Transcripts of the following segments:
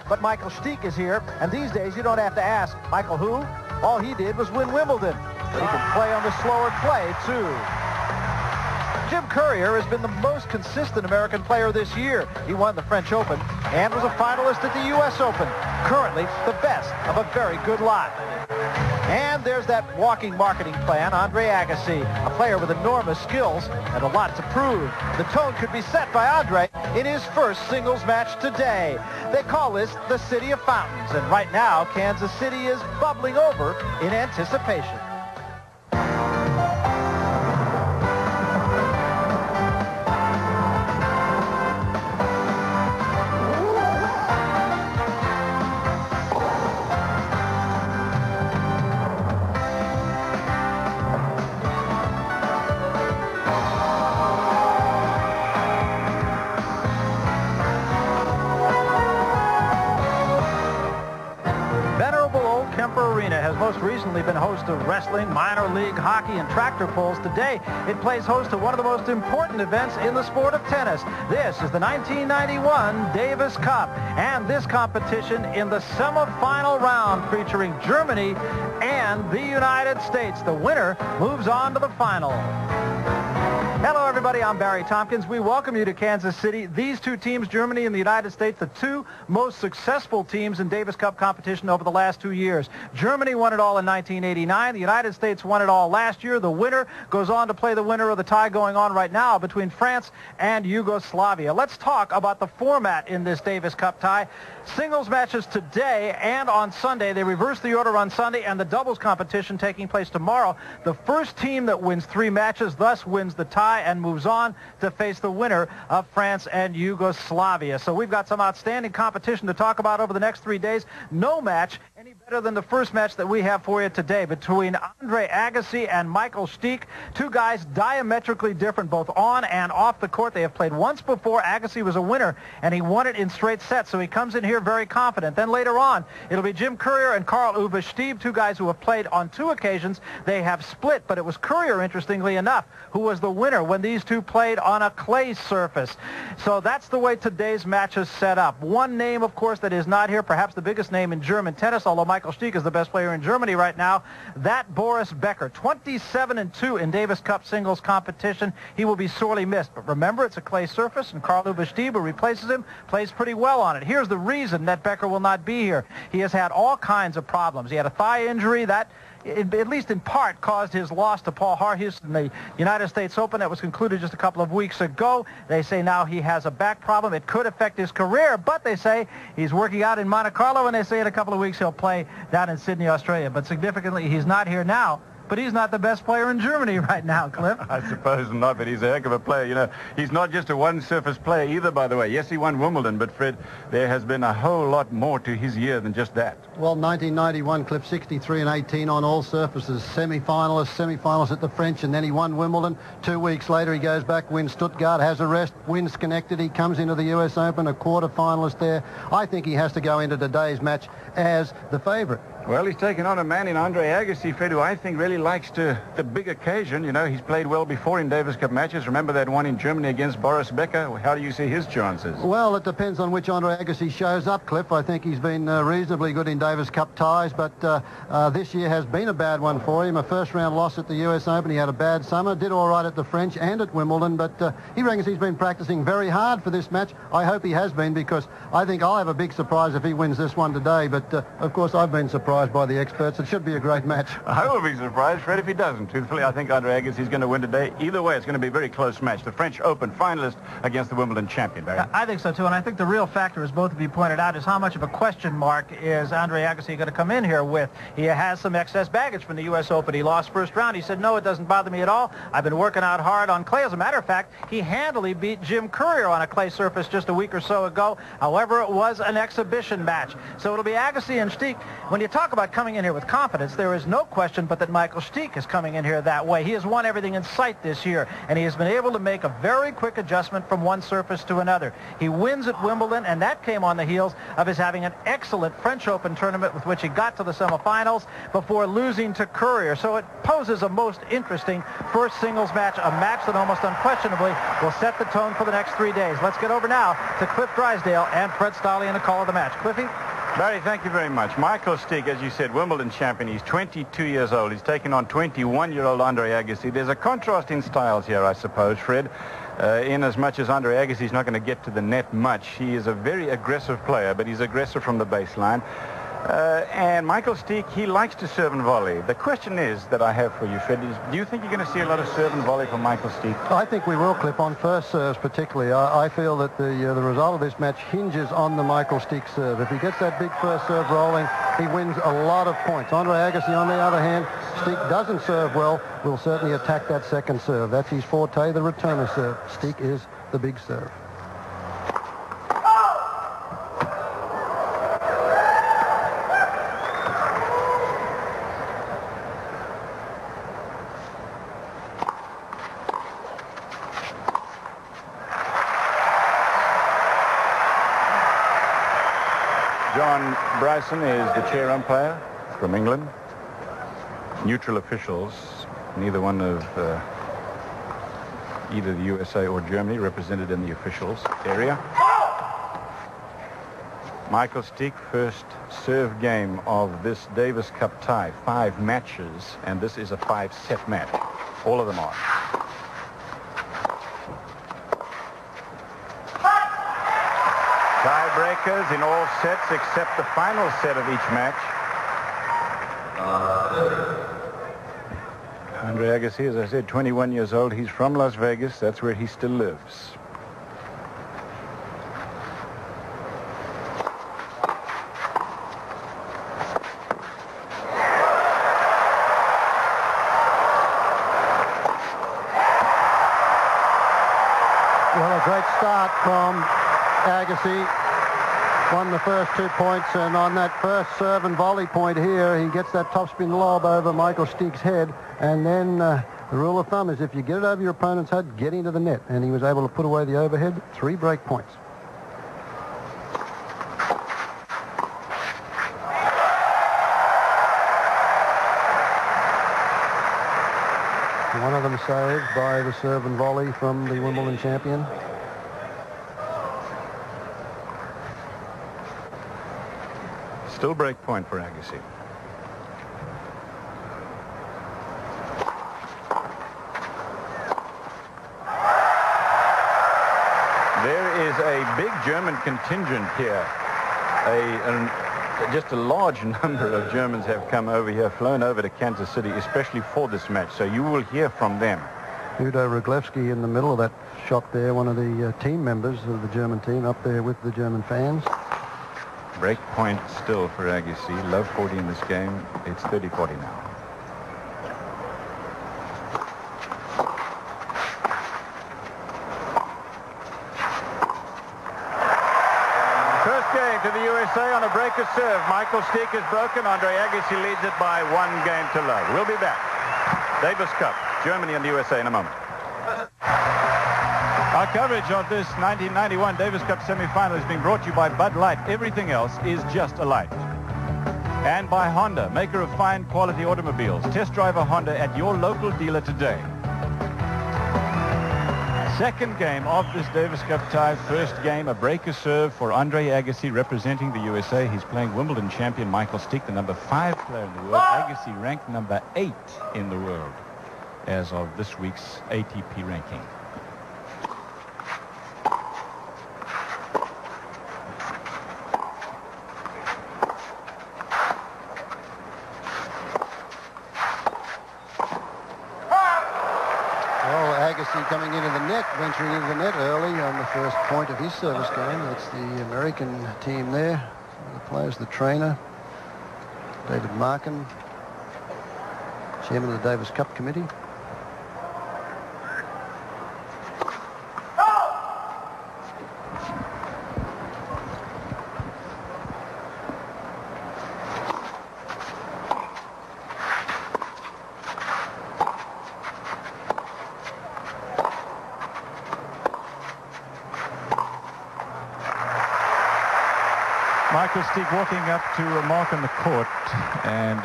But Michael Stich is here, and these days you don't have to ask, Michael who? All he did was win Wimbledon. But he can play on the slower clay, too. Jim Courier has been the most consistent American player this year. He won the French Open and was a finalist at the U.S. Open. Currently, the best of a very good lot. And there's that walking marketing plan, Andre Agassi, a player with enormous skills and a lot to prove. The tone could be set by Andre in his first singles match today. They call this the City of Fountains, and right now, Kansas City is bubbling over in anticipation. Arena has most recently been host of wrestling, minor league hockey, and tractor pulls. Today, it plays host to one of the most important events in the sport of tennis. This is the 1991 Davis Cup, and this competition in the semifinal round featuring Germany and the United States. The winner moves on to the final. Hello, everybody. I'm Barry Tompkins. We welcome you to Kansas City. These two teams, Germany and the United States, the two most successful teams in Davis Cup competition over the last 2 years. Germany won it all in 1989. The United States won it all last year. The winner goes on to play the winner of the tie going on right now between France and Yugoslavia. Let's talk about the format in this Davis Cup tie. Singles matches today and on Sunday. They reverse the order on Sunday, and the doubles competition taking place tomorrow. The first team that wins 3 matches thus wins the tie and moves on to face the winner of France and Yugoslavia. So we've got some outstanding competition to talk about over the next 3 days. No match any better than the first match that we have for you today between Andre Agassi and Michael Stich. Two guys diametrically different both on and off the court. They have played once before. Agassi was a winner, and he won it in straight sets, so he comes in here very confident. Then later on, it'll be Jim Courier and Karl-Uwe Stich, two guys who have played on 2 occasions. They have split, but it was Courier, interestingly enough, who was the winner when these two played on a clay surface. So that's the way today's match is set up. One name, of course, that is not here, perhaps the biggest name in German tennis, although Michael Stich is the best player in Germany right now, that Boris Becker, 27-2 in Davis Cup singles competition. He will be sorely missed. But remember, it's a clay surface, and Karl-Uwe Stich, who replaces him, plays pretty well on it. Here's the reason that Becker will not be here. He has had all kinds of problems. He had a thigh injury that, at least in part, caused his loss to Paul Harhus in the United States Open that was concluded just a couple of weeks ago. They say now he has a back problem. It could affect his career, but they say he's working out in Monte Carlo, and they say in a couple of weeks he'll play down in Sydney, Australia. But significantly, he's not here now. But he's not the best player in Germany right now, Cliff. I suppose not, but he's a heck of a player. You know, he's not just a one-surface player either, by the way. Yes, he won Wimbledon, but, Fred, there has been a whole lot more to his year than just that. Well, 1991, Cliff, 63-18 on all surfaces. Semi-finalist at the French, and then he won Wimbledon. 2 weeks later, he goes back, wins Stuttgart, has a rest, wins Schenectady, comes into the U.S. Open, a quarter-finalist there. I think he has to go into today's match as the favourite. Well, he's taken on a man in Andre Agassi, Fred, who I think really likes the big occasion. You know, he's played well before in Davis Cup matches. Remember that one in Germany against Boris Becker? How do you see his chances? Well, it depends on which Andre Agassi shows up, Cliff. I think he's been reasonably good in Davis Cup ties, but this year has been a bad one for him. A first-round loss at the U.S. Open. He had a bad summer, did all right at the French and at Wimbledon, but he reckons he's been practicing very hard for this match. I hope he has been, because I think I'll have a big surprise if he wins this one today, but of course I've been surprised by the experts. It should be a great match. I will be surprised, Fred, if he doesn't. Truthfully, I think Andre Agassi is going to win today. Either way, it's going to be a very close match. The French Open finalist against the Wimbledon champion, Barry. I think so, too, and I think the real factor, as both of you pointed out, is how much of a question mark is Andre Agassi going to come in here with. He has some excess baggage from the U.S. Open. He lost first round. He said, no, it doesn't bother me at all. I've been working out hard on clay. As a matter of fact, he handily beat Jim Courier on a clay surface just a week or so ago. However, it was an exhibition match. So it'll be Agassi and Stich. When you talk talk about coming in here with confidence, there is no question but that Michael Stich is coming in here that way. He has won everything in sight this year, and he has been able to make a very quick adjustment from one surface to another. He wins at Wimbledon, and that came on the heels of his having an excellent French Open tournament with which he got to the semifinals before losing to Courier. So it poses a most interesting first singles match, a match that almost unquestionably will set the tone for the next 3 days. Let's get over now to Cliff Drysdale and Fred Stolle in the call of the match. Cliffy? Barry, thank you very much. Michael Stich, as you said, Wimbledon champion. He's 22 years old. He's taken on 21-year-old Andre Agassi. There's a contrast in styles here, I suppose, Fred. In as much as Andre Agassi is not going to get to the net much, he is a very aggressive player, but he's aggressive from the baseline. And Michael Stich, he likes to serve and volley. The question is that I have for you, Fred, is do you think you're going to see a lot of serve and volley from Michael Stich? I think we will, Cliff, on first serves particularly. I feel that the result of this match hinges on the Michael Stich serve. If he gets that big first serve rolling, he wins a lot of points. Andre Agassi, on the other hand, Stich doesn't serve well, will certainly attack that second serve. That's his forte, the returner serve. Stich is the big serve. John Bryson is the chair umpire from England. Neutral officials, neither one of either the USA or Germany represented in the officials area. Michael Stich, first serve game of this Davis Cup tie. 5 matches, and this is a 5-set match. All of them are. Tiebreakers in all sets except the final set of each match. Andre Agassi, as I said, 21 years old. He's from Las Vegas. That's where he still lives. Well, a great start from Agassi. Won the first 2 points, and on that first serve and volley point here, he gets that topspin lob over Michael Stich's head, and then the rule of thumb is if you get it over your opponent's head, get into the net, and he was able to put away the overhead. 3 break points. One of them saved by the serve and volley from the Wimbledon champion. Still break point for Agassi. There is a big German contingent here. Just a large number of Germans have come over here, flown over to Kansas City, especially for this match. So you will hear from them. Udo Ruglewski in the middle of that shot there, one of the team members of the German team up there with the German fans. Break point still for Agassi. Low 40 in this game. It's 30-40 now. First game to the USA on a breaker serve. Michael Stich is broken. Andre Agassi leads it by 1 game to love. We'll be back. Davis Cup, Germany and the USA in a moment. Our coverage of this 1991 Davis Cup semifinal is being brought to you by Bud Light. Everything else is just a light. And by Honda, maker of fine quality automobiles. Test drive a Honda at your local dealer today. Second game of this Davis Cup tie. First game, a breaker serve for Andre Agassi representing the USA. He's playing Wimbledon champion Michael Stich, the number 5 player in the world. Agassi ranked number 8 in the world as of this week's ATP ranking. Coming into the net, venturing into the net early on the first point of his service game. That's the American team there. The players, the trainer, David Markin, chairman of the Davis Cup committee. Michael Stich walking up to a mark on the court and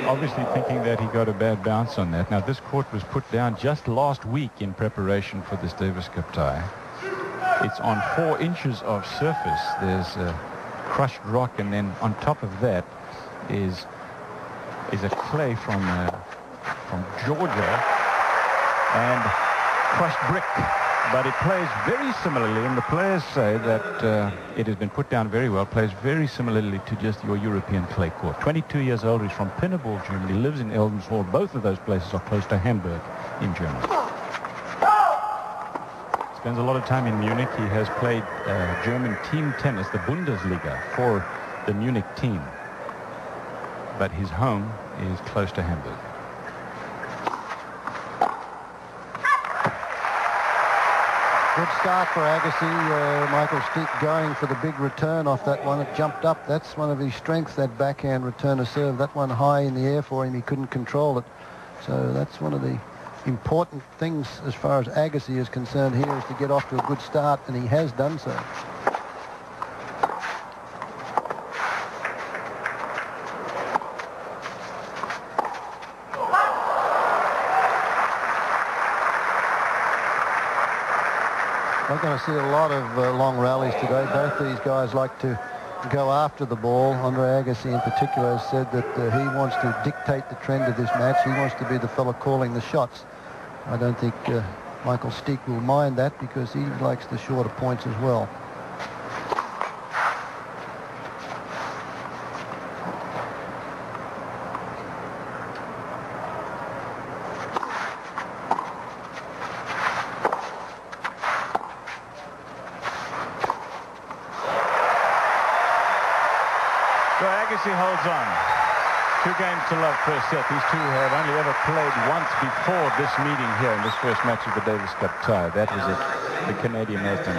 obviously thinking that he got a bad bounce on that. Now, this court was put down just last week in preparation for this Davis Cup tie. It's on 4 inches of surface. There's crushed rock, and then on top of that is a clay from Georgia and crushed brick. But it plays very similarly, and the players say that it has been put down very well, plays very similarly to just your European clay court. 22 years old, he's from Pinneberg, Germany, lives in Eldenshall. Both of those places are close to Hamburg in Germany. Spends a lot of time in Munich. He has played German team tennis, the Bundesliga, for the Munich team. But his home is close to Hamburg. Good start for Agassi. Michael Stich going for the big return off that one. It jumped up. That's one of his strengths, that backhand return of serve. That one high in the air for him. He couldn't control it. So that's one of the important things as far as Agassi is concerned here, is to get off to a good start, and he has done so. We're going to see a lot of long rallies today. Both these guys like to go after the ball. Andre Agassi in particular has said that he wants to dictate the trend of this match. He wants to be the fella calling the shots. I don't think Michael Stich will mind that, because he likes the shorter points as well. So Agassi holds on. 2 games to love first set. These two have only ever played once before this meeting here in this first match of the Davis Cup tie. That was at the Canadian Open.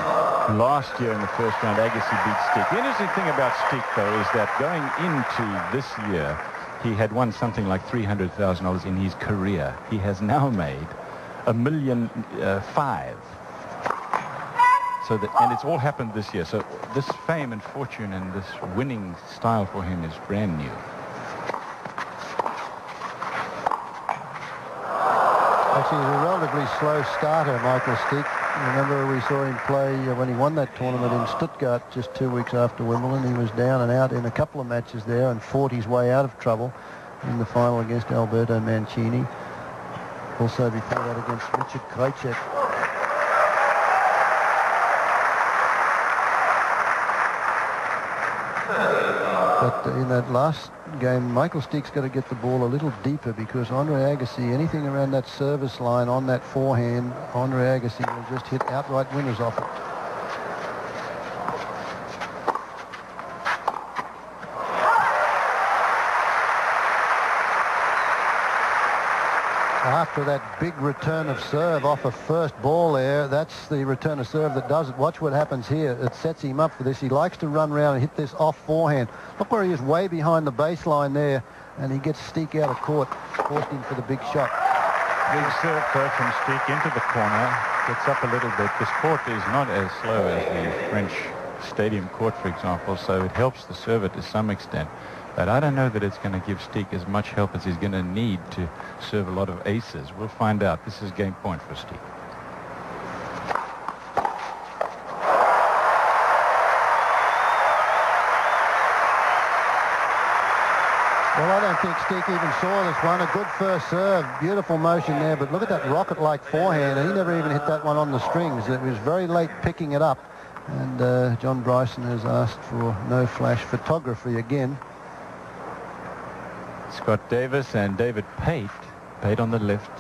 Last year in the first round, Agassi beat Stich. The interesting thing about Stich, though, is that going into this year, he had won something like $300,000 in his career. He has now made $1.5 million. So that, and it's all happened this year. So this fame and fortune and this winning style for him is brand new. Actually, he's a relatively slow starter, Michael Stich. Remember, we saw him play when he won that tournament in Stuttgart just 2 weeks after Wimbledon. He was down and out in a couple of matches there and fought his way out of trouble in the final against Alberto Mancini. Also before that against Richard Krejcik. But in that last game, Michael Stich's got to get the ball a little deeper, because Andre Agassi, anything around that service line on that forehand, Andre Agassi will just hit outright winners off it. After that big return of serve off a first ball there, that's the return of serve that does it. Watch what happens here. It sets him up for this. He likes to run around and hit this off forehand. Look where he is, way behind the baseline there, and he gets Stich out of court, forced him for the big shot. Big serve though from Stich into the corner. Gets up a little bit. This court is not as slow as the French stadium court, for example, so it helps the server to some extent. But I don't know that it's going to give Stich as much help as he's going to need to serve a lot of aces. We'll find out. This is game point for Stich. Well, I don't think Stich even saw this one. A good first serve. Beautiful motion there. But look at that rocket-like forehand. And he never even hit that one on the strings. It was very late picking it up. And John Bryson has asked for no flash photography again. Scott Davis and David Pate. Pate on the left,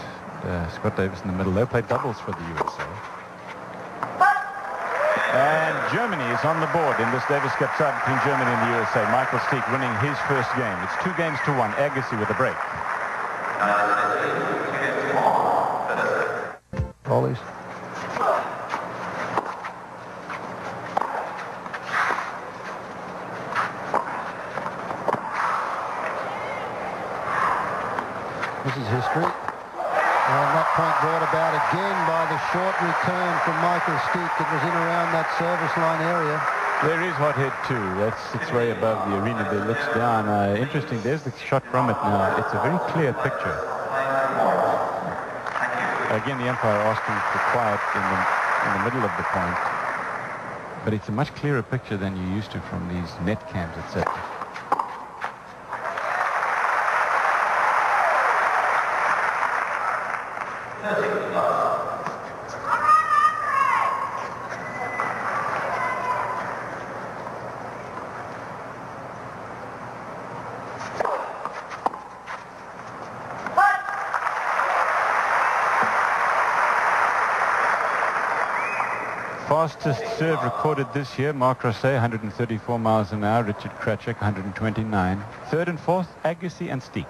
Scott Davis in the middle. They play doubles for the USA. And Germany is on the board in this Davis Cup tie between Germany and the USA. Michael Stich winning his first game. It's 2-1. Agassi with a break. Volleys. This is history. And that point brought about again by the short return from Michael Stich that was in around that service line area. There is hot head too. It's way above the arena. There looks down. Interesting. There's the shot from it now. It's a very clear picture. Again, the umpire asking for quiet in the middle of the point. But it's a much clearer picture than you're used to from these net cams, etc. Fastest serve recorded this year, Mark Rosset, 134 miles an hour. Richard Krachek, 129. Third and fourth, Agassi and Stich.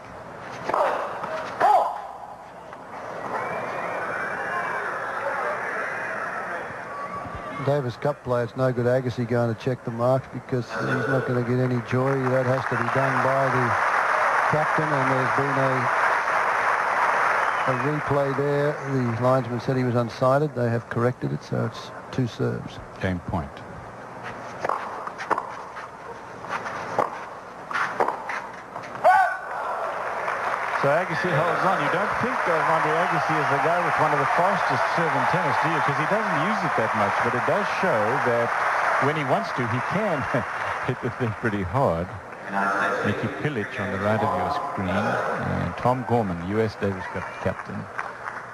Davis Cup play, it's no good Agassi going to check the marks because he's not going to get any joy. That has to be done by the captain, and there's been a replay there. The linesman said he was unsighted. They have corrected it, so it's 2 serves. Game point. So Agassi holds on. You don't think of Andre Agassi as the guy with one of the fastest serve in tennis, do you? Because he doesn't use it that much, but it does show that when he wants to, he can hit the thing pretty hard. Nicky Pilic on the right of your screen. And Tom Gorman, U.S. Davis Cup captain.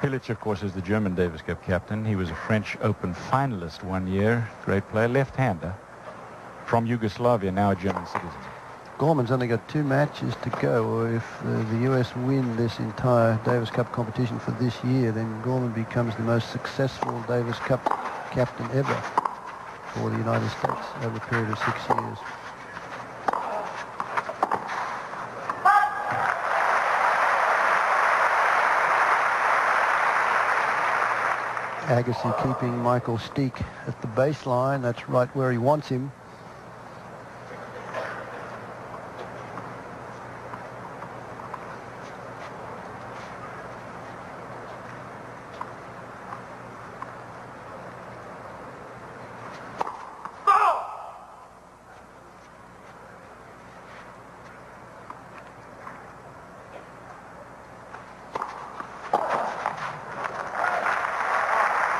Pilic, of course, is the German Davis Cup captain. He was a French Open finalist one year. Great player, left-hander. From Yugoslavia, now a German citizen. Gorman's only got 2 matches to go, or if the US win this entire Davis Cup competition for this year, then Gorman becomes the most successful Davis Cup captain ever for the United States over a period of 6 years. Agassi keeping Michael Stich at the baseline. That's right where he wants him.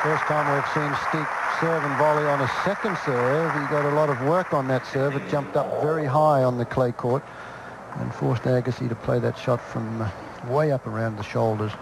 First time we've seen Stich serve and volley on a second serve. He got a lot of work on that serve. It jumped up very high on the clay court and forced Agassi to play that shot from way up around the shoulders.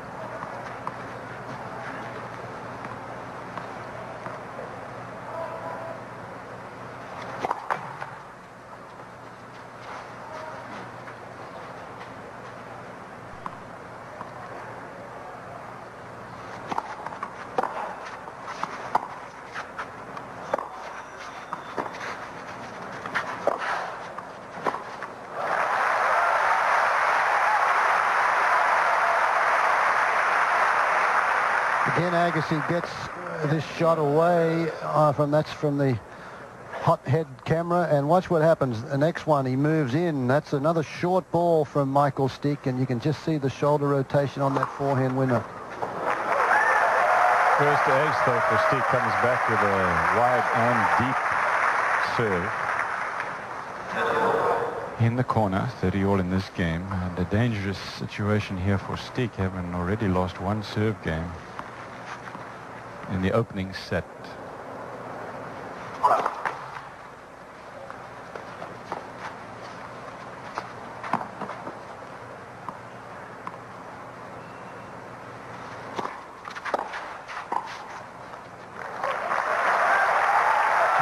Again, Agassi gets this shot away from the hot head camera, and watch what happens. The next one, he moves in. That's another short ball from Michael Stich, and you can just see the shoulder rotation on that forehand winner. First ace, though, for Stich, comes back with a wide and deep serve. In the corner, 30 all in this game, and a dangerous situation here for Stich, having already lost 1 serve game in the opening set.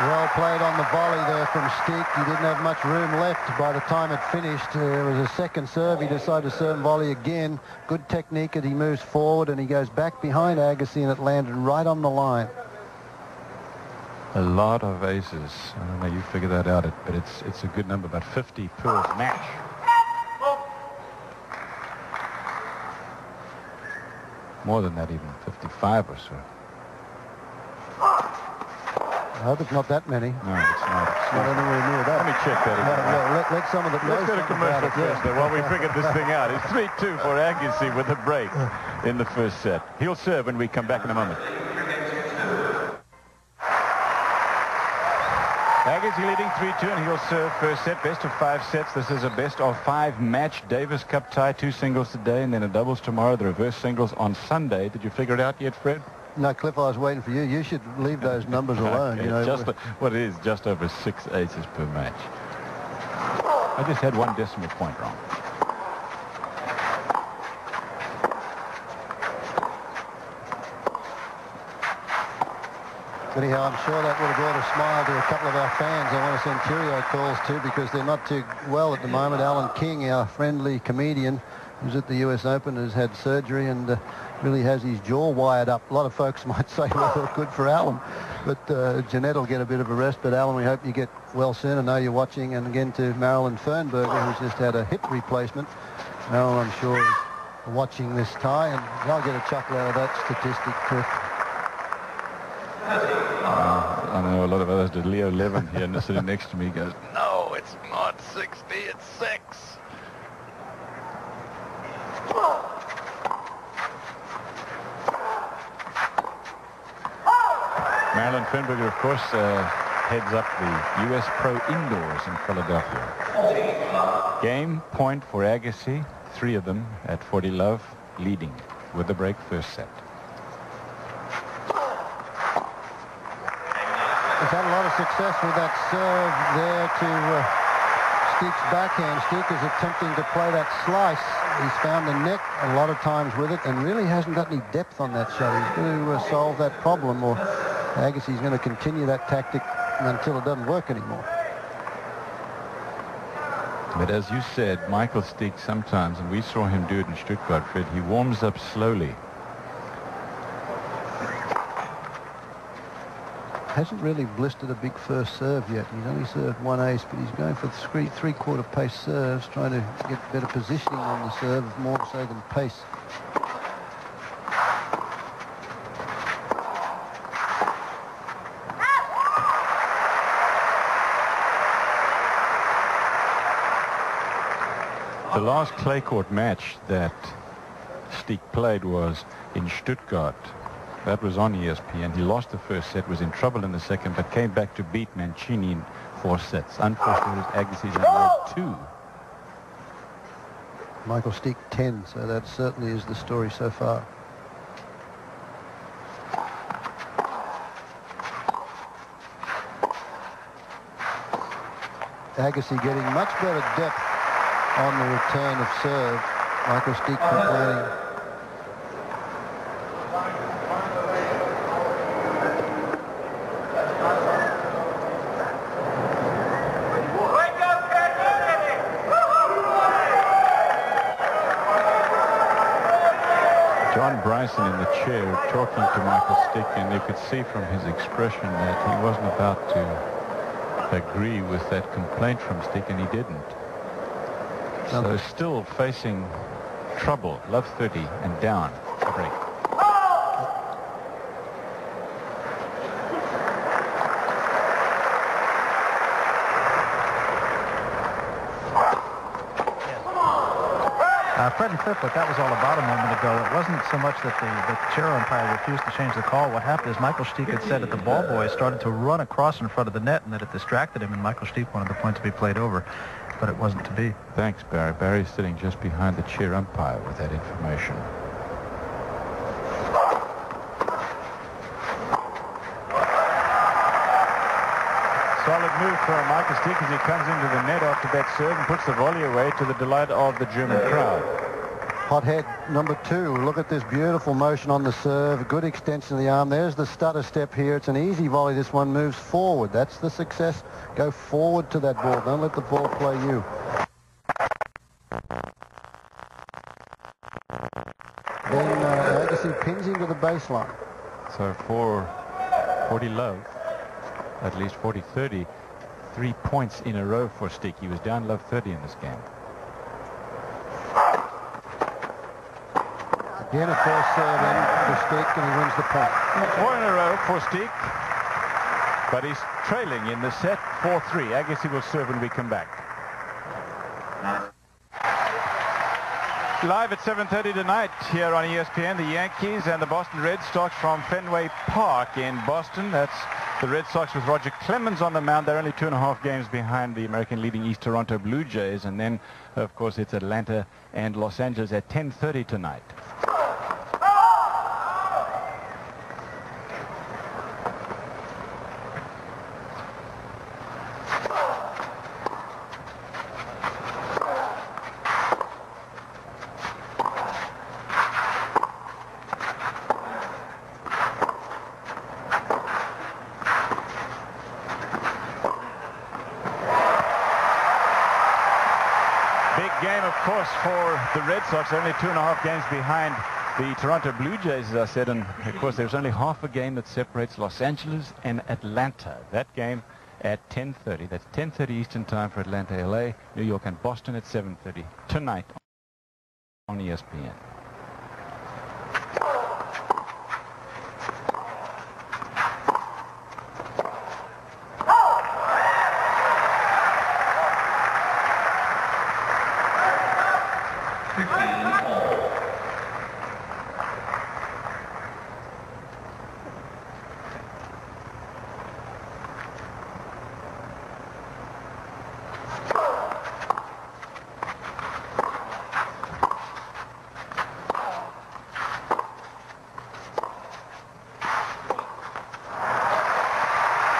Well played on the volley there from Stich. He didn't have much room left by the time it finished. There was a second serve. He decided to serve and volley again. Good technique, and he moves forward and he goes back behind Agassi, and it landed right on the line. A lot of aces. I don't know, you figure that out, but it's a good number, about 50 per match. More than that even, 55 or so. I hope it's not that many. No, it's not. It's not anywhere near that. Let me check that again. Let some of the... Let's go to commercial first, though, while we figure this thing out. It's 3-2 for Agassi with a break in the first set. He'll serve when we come back in a moment. Agassi leading 3-2, and he'll serve first set. Best of 5 sets. This is a best of 5 match. Davis Cup tie, 2 singles today, and then a doubles tomorrow. The reverse singles on Sunday. Did you figure it out yet, Fred? No, Cliff, I was waiting for you. You should leave those numbers alone. Okay, you know. just what it is, just over 6 aces per match. I just had 1 decimal point wrong. Anyhow, I'm sure that would have brought a smile to a couple of our fans. I want to send cheerio calls too, because they're not too well at the moment. Alan King, our friendly comedian, who's at the US Open, has had surgery and really has his jaw wired up. A lot of folks might say, well, good for Alan. But Jeanette will get a bit of a rest. But Alan, we hope you get well soon. I know you're watching. And again to Marilyn Fernberger, who's just had a hip replacement. Marilyn, I'm sure, is watching this tie, and I'll get a chuckle out of that statistic, Cliff. I know a lot of others did. Leo Levin here sitting next to me goes, no, it's not 60, it's 6. Marilyn Fernberger, of course, heads up the U.S. Pro Indoors in Philadelphia. Game point for Agassi, 3 of them at 40 love, leading with the break first set. He's had a lot of success with that serve there to Stich's backhand. Stich is attempting to play that slice. He's found the net a lot of times with it and really hasn't got any depth on that shot. He's going to solve that problem, or Agassi's going to continue that tactic until it doesn't work anymore. But as you said, Michael Stich sometimes, and we saw him do it in Stuttgart, Fred, he warms up slowly. Hasn't really blistered a big first serve yet. He's only served 1 ace, but he's going for 3/4 pace serves, trying to get better positioning on the serve, more so than pace. The last clay court match that Stich played was in Stuttgart. That was on ESPN. He lost the first set, was in trouble in the second, but came back to beat Mancini in 4 sets. Unfortunately, Agassi's only 2. Michael Stich 10, so that certainly is the story so far. Agassi getting much better depth on the return of serve. Michael Stich complaining. John Bryson in the chair talking to Michael Stich, and you could see from his expression that he wasn't about to agree with that complaint from Stich, and he didn't. So still facing trouble, love 30 and down a break. Fred and Cliff, what that was all about a moment ago, it wasn't so much that the chair umpire refused to change the call. What happened is Michael Stich had said that the ball boy started to run across in front of the net and that it distracted him, and Michael Stich wanted the point to be played over, but it wasn't to be. Thanks, Barry. Barry's sitting just behind the chair umpire with that information. Solid move from Michael Stich as he comes into the net after that serve and puts the volley away to the delight of the German crowd. Hothead number 2. Look at this beautiful motion on the serve. Good extension of the arm. There's the stutter step here. It's an easy volley. This one moves forward. That's the success. Go forward to that ball. Don't let the ball play you. Then Agassi pins him to the baseline. So for 40 love, at least 40-30, 3 points in a row for Stich. He was down love 30 in this game. Again, a first serve in for Stich, and he wins the point. 4 in a row for Stich, but he's trailing in the set 4-3. Agassi will serve when we come back. Live at 7:30 tonight here on ESPN, the Yankees and the Boston Red Sox from Fenway Park in Boston. That's The Red Sox with Roger Clemens on the mound. They're only 2.5 games behind the American leading East Toronto Blue Jays. And then, of course, it's Atlanta and Los Angeles at 10:30 tonight. Game, of course, for the Red Sox. They're only 2.5 games behind the Toronto Blue Jays, as I said, and of course there's only half a game that separates Los Angeles and Atlanta. That game at 10:30. That's 10:30 Eastern time for Atlanta, LA, New York, and Boston at 7:30 tonight on ESPN.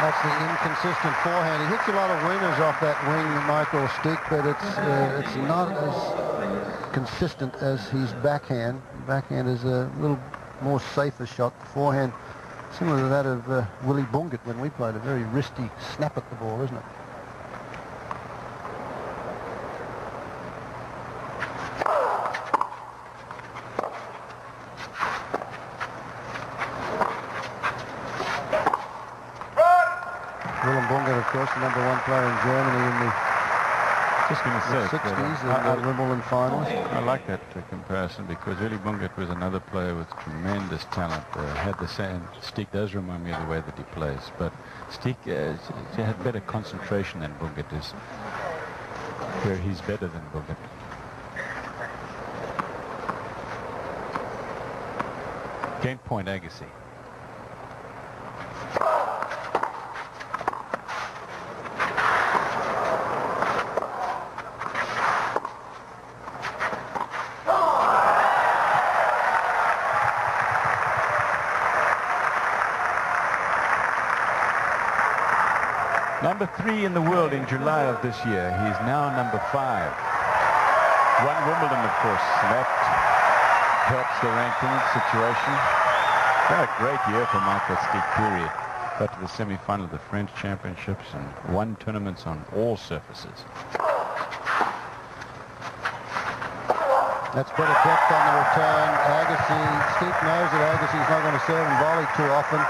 That's the inconsistent forehand. He hits a lot of winners off that wing, Michael Stich, but it's not as consistent as his backhand. Backhand is a little more safer shot. The forehand, similar to that of Willie Bungert when we played, a very wristy snap at the ball, isn't it? Of course, the #1 player in Germany in the 60s and the Wimbledon finals. I like that comparison because Willie Bungert was another player with tremendous talent. Had the same. Stich does remind me of the way that he plays, but Stich had better concentration than Bungert is, where he's better than Bungert. Game point, Agassi. Number 3 in the world in July of this year. He's now number 5. Won Wimbledon, of course. That helps the ranking situation. What a great year for Michael Stich, period. Got to the semi-final of the French Championships and won tournaments on all surfaces. That's better depth on the return. Agassi, Stich knows that Agassi's not going to serve and volley too often.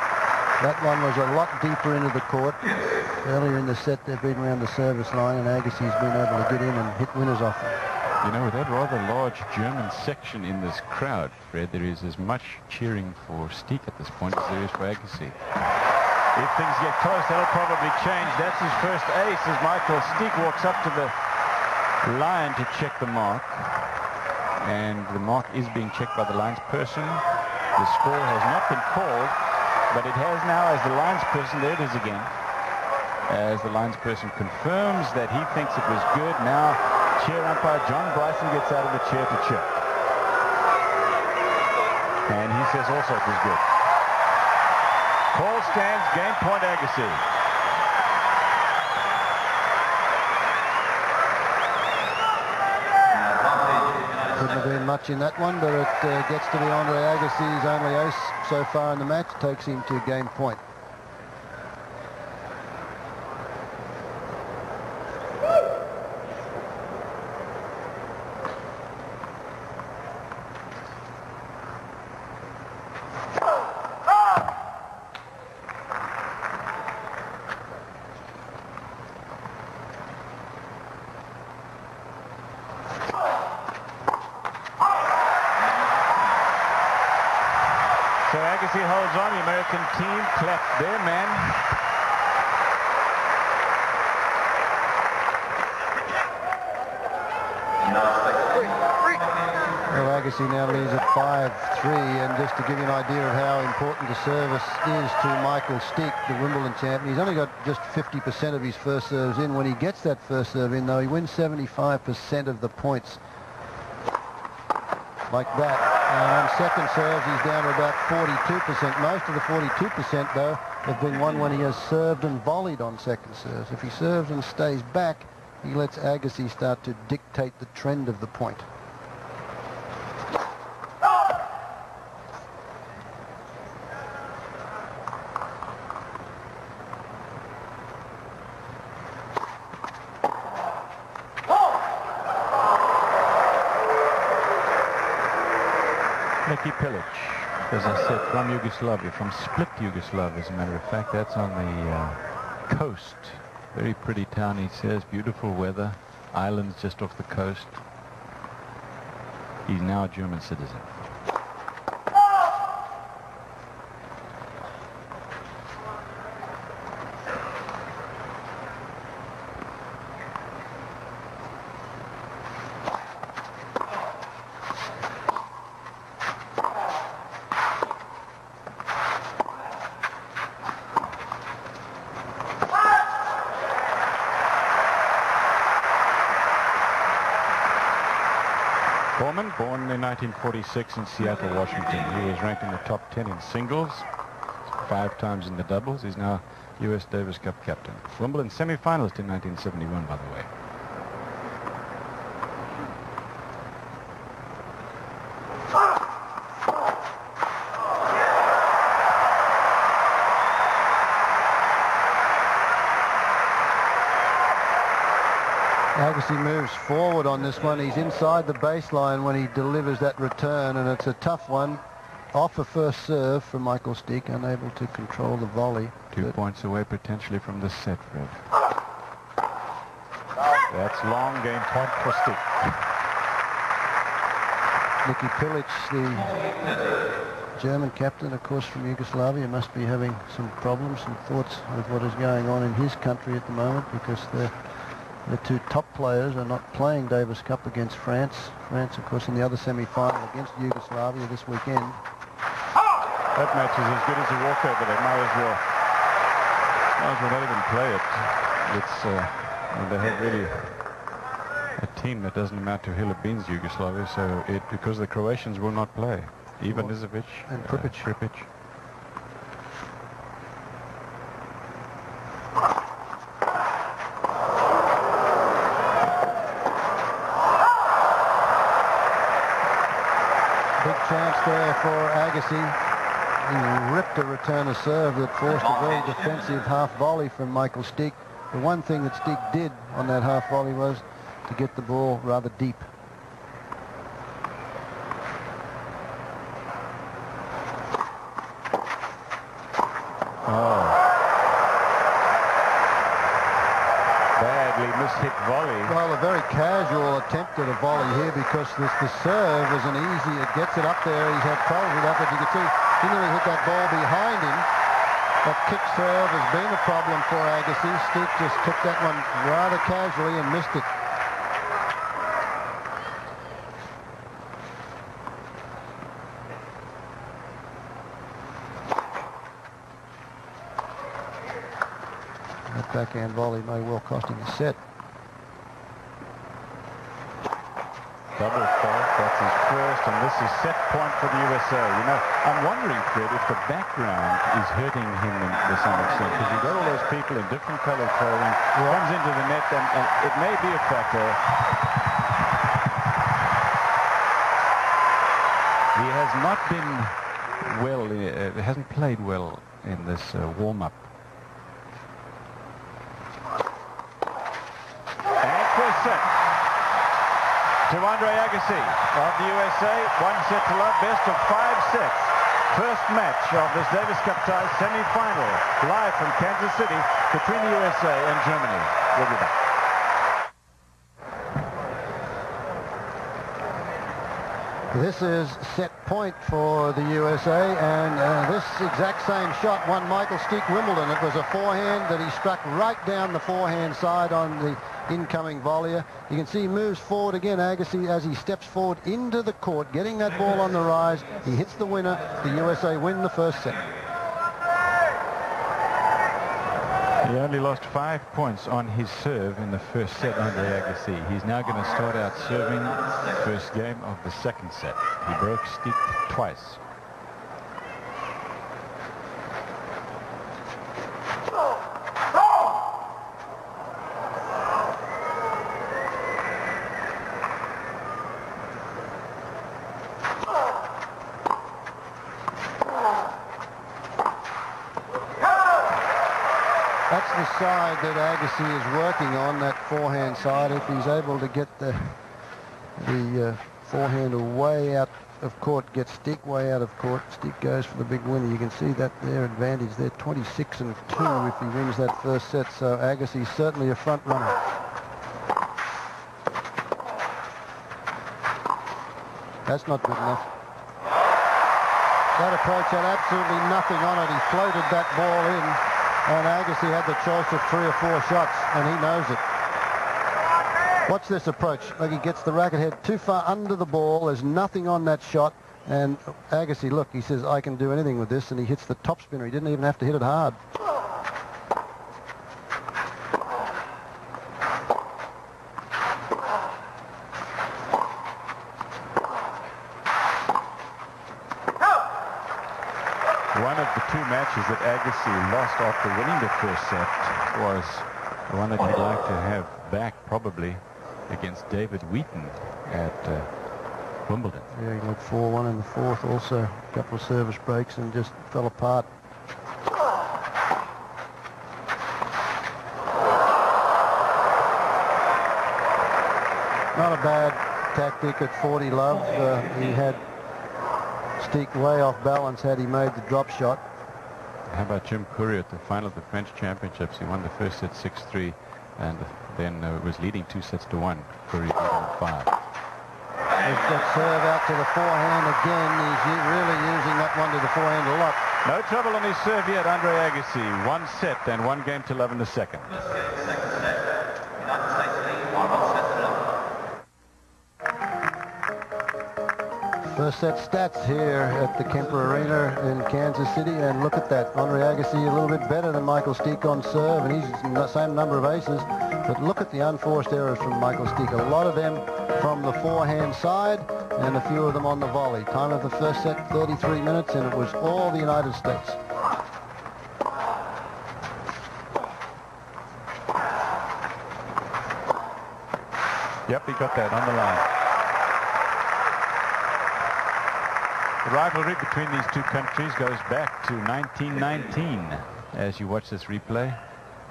That one was a lot deeper into the court. Earlier in the set, they've been around the service line, and Agassi's been able to get in and hit winners off them. You know, with that rather large German section in this crowd, Fred, there is as much cheering for Stich at this point as there is for Agassi. If things get close, that'll probably change. That's his first ace as Michael Stich walks up to the line to check the mark. And the mark is being checked by the linesperson. The score has not been called, but it has now as the linesperson. There it is again. As the linesperson confirms that he thinks it was good. Now, chair umpire John Bryson gets out of the chair to check. And he says also it was good. Call stands, game point Agassi. Couldn't have been much in that one, but it gets to be Andre Agassi's only ace so far in the match. Takes him to game point. So Agassi holds on. The American team clapped their man. Well, Agassi now leads at 5-3, and just to give you an idea of how important the service is to Michael Stich, the Wimbledon champion, he's only got just 50% of his first serves in. When he gets that first serve in, though, he wins 75% of the points. Like that. And on second serves, he's down to about 42%. Most of the 42%, though, have been won when he has served and volleyed on second serves. If he serves and stays back, he lets Agassi start to dictate the trend of the point. Nicky Pilic, as I said, from Yugoslavia, from Split, Yugoslavia, as a matter of fact. That's on the coast. Very pretty town, he says. Beautiful weather. Islands just off the coast. He's now a German citizen. Born in 1946 in Seattle, Washington. He was ranked in the top 10 in singles, 5 times in the doubles. He's now U.S. Davis Cup captain. Wimbledon semifinalist in 1971, by the way. Agassi moves forward on this one. He's inside the baseline when he delivers that return, and it's a tough one. Off a first serve from Michael Stich, unable to control the volley. 2 points away potentially from the set, Fred. That's long game point for Stich. Nicky Pilic, the German captain, of course, from Yugoslavia, must be having some problems, some thoughts with what is going on in his country at the moment, because the 2 top players are not playing Davis Cup against France. France, of course, in the other semi-final against Yugoslavia this weekend. That match is as good as a walkover. They might as well not even play it. It's they have really a team that doesn't amount to a hill of beans, Yugoslavia. So because the Croatians will not play, even Izovic and Prippic. Big chance there for Agassi. He ripped a return of serve that forced a very defensive half volley from Michael Stich. The one thing that Stich did on that half volley was to get the ball rather deep. Hit volley. Well, a very casual attempt at a volley here, because the serve was an easy, it gets it up there. He's had problems with that, but you can see he nearly hit that ball behind him. That kick serve has been a problem for Agassi. Stich just took that one rather casually and missed it. That backhand volley may well cost him the set. Double fault, that's his first, and this is set point for the USA. You know, I'm wondering, Fred, if the background is hurting him to some extent, because you've got all those people in different colored clothing, comes into the net, and it may be a factor. He has not been well, hasn't played well in this warm-up. And for a set. To Andre Agassi of the USA, 1-0 best of 5 sets. First match of this Davis Cup tie semi-final, live from Kansas City between the USA and Germany. We'll be back. This is set point for the USA, and this exact same shot won Michael Stich Wimbledon. It was a forehand that he struck right down the forehand side on the incoming volleyer. You can see he moves forward again, Agassi, as he steps forward into the court, getting that ball on the rise. He hits the winner. The USA win the first set. He only lost 5 points on his serve in the first set under Agassi. He's now going to start out serving the first game of the second set. He broke Stich twice. That's the side that Agassi is working on, that forehand side. If he's able to get the forehand way out of court, get Stich way out of court, Stich goes for the big winner. You can see that their advantage. They're 26-2 if he wins that first set, so Agassi's certainly a front runner. That's not good enough. That approach had absolutely nothing on it. He floated that ball in, and Agassi had the choice of 3 or 4 shots, and he knows it. Watch this approach. Like, he gets the racket head too far under the ball. There's nothing on that shot, and Agassi, look, he says, I can do anything with this, and he hits the top spinner. He didn't even have to hit it hard. One of the 2 matches that Agassi lost after winning the first set was the one that he'd like to have back, probably, against David Wheaton at Wimbledon. Yeah, he went 4-1 in the fourth also. A couple of service breaks and just fell apart. Not a bad tactic at 40 love. He had Stich way off balance had he made the drop shot. How about Jim Courier at the final of the French Championships? He won the first set 6-3, and then was leading 2-1. Courier beat him 5. There's that serve out to the forehand again. He's really using that one to the forehand a lot. No trouble on his serve yet, Andre Agassi. 1 set and 1 game to love in the second. First set stats here at the Kemper Arena in Kansas City, and look at that. Andre Agassi a little bit better than Michael Stich on serve, and he's the same number of aces. But look at the unforced errors from Michael Stich. A lot of them from the forehand side, and a few of them on the volley. Time of the first set, 33 minutes, and it was all the United States. Yep, he got that on the line. The rivalry between these 2 countries goes back to 1919. As you watch this replay,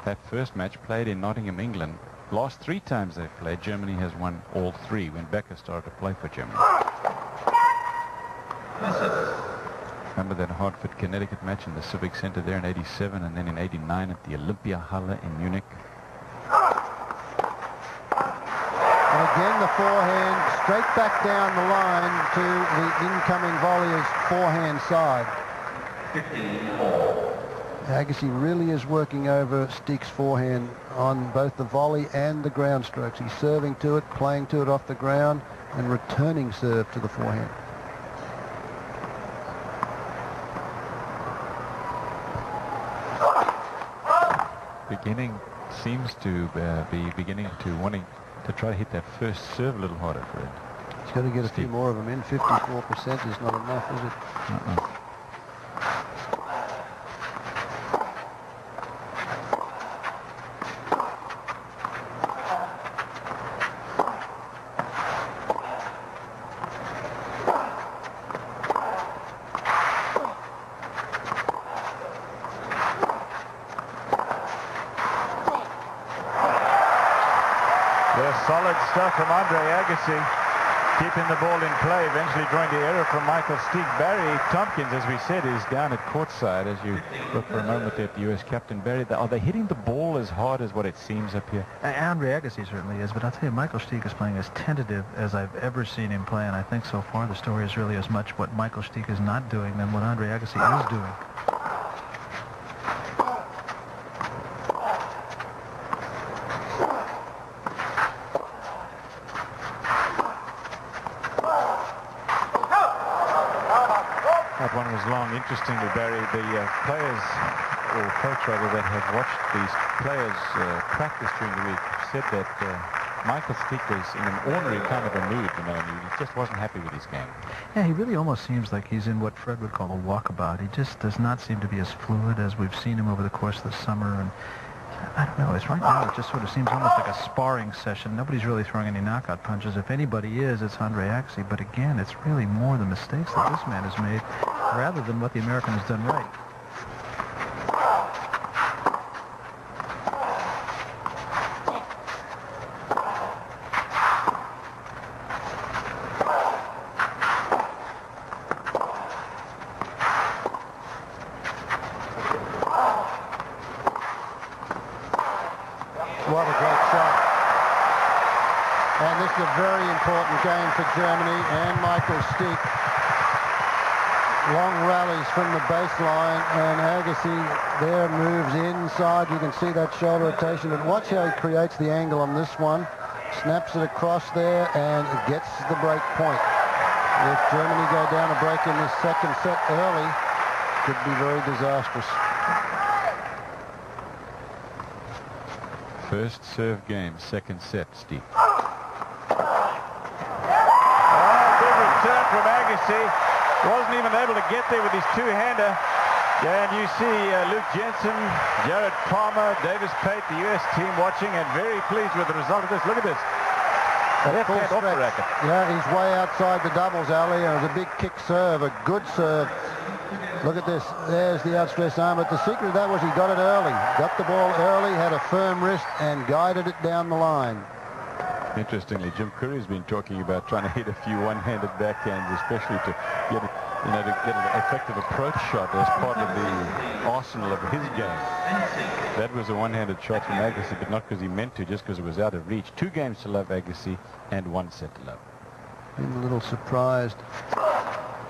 that first match played in Nottingham, England. Last 3 times they've played, Germany has won all 3 when Becker started to play for Germany. Remember that Hartford, Connecticut match in the Civic Center there in 87, and then in 89 at the Olympia Halle in Munich. And again, the forehand straight back down the line to the incoming volleyer's forehand side. 15-4. Agassi really is working over Stich's forehand on both the volley and the ground strokes. He's serving to it, playing to it off the ground, and returning serve to the forehand. Seems to be beginning to wanting to try to hit that first serve a little harder, Fred. He's got to get a few more of them in. 54% is not enough, is it? Solid stuff from Andre Agassi, keeping the ball in play, eventually drawing the error from Michael Stich. Barry Tompkins, as we said, is down at courtside. As you look for a moment at the U.S. captain, Barry, are they hitting the ball as hard as what it seems up here? Andre Agassi certainly is, but I'll tell you, Michael Stich is playing as tentative as I've ever seen him play, and I think so far the story is really as much what Michael Stich is not doing than what Andre Agassi is doing. along. Interestingly, Barry, the players, or coach rather, that have watched these players practice during the week said that Michael Stich was in an ornery kind of a mood, you know, and he just wasn't happy with his game. Yeah, he really almost seems like he's in what Fred would call a walkabout. He just does not seem to be as fluid as we've seen him over the course of the summer. And I don't know, it's right now it just sort of seems almost like a sparring session. Nobody's really throwing any knockout punches. If anybody is, it's Andre Agassi. But again, it's really more the mistakes that this man has made rather than what the American has done right. What a great shot. And this is a very important game for Germany and Michael Stich. Long rallies from the baseline, and Agassi there moves inside. You can see that shoulder rotation, but watch how he creates the angle on this one. Snaps it across there and gets the break point. If Germany go down a break in this second set early, could be very disastrous. First serve game, second set, Steve. Big return from Agassi. Wasn't even able to get there with his two-hander. Yeah, and you see Luke Jensen, Jared Palmer, Davis Pate, the U.S. team watching and very pleased with the result of this. Look at this. Left hand off the racket. Yeah, he's way outside the doubles, Ali, and it was a big kick serve, a good serve. Look at this. There's the outstretched arm. But the secret of that was he got it early. Got the ball early, had a firm wrist, and guided it down the line. Interestingly, Jim Curry's been talking about trying to hit a few one-handed backhands, especially to get, to get an effective approach shot as part of the arsenal of his game. That was a one-handed shot from Agassi, but not because he meant to, just because it was out of reach. 2 games to love Agassi and 1 set to love. Been a little surprised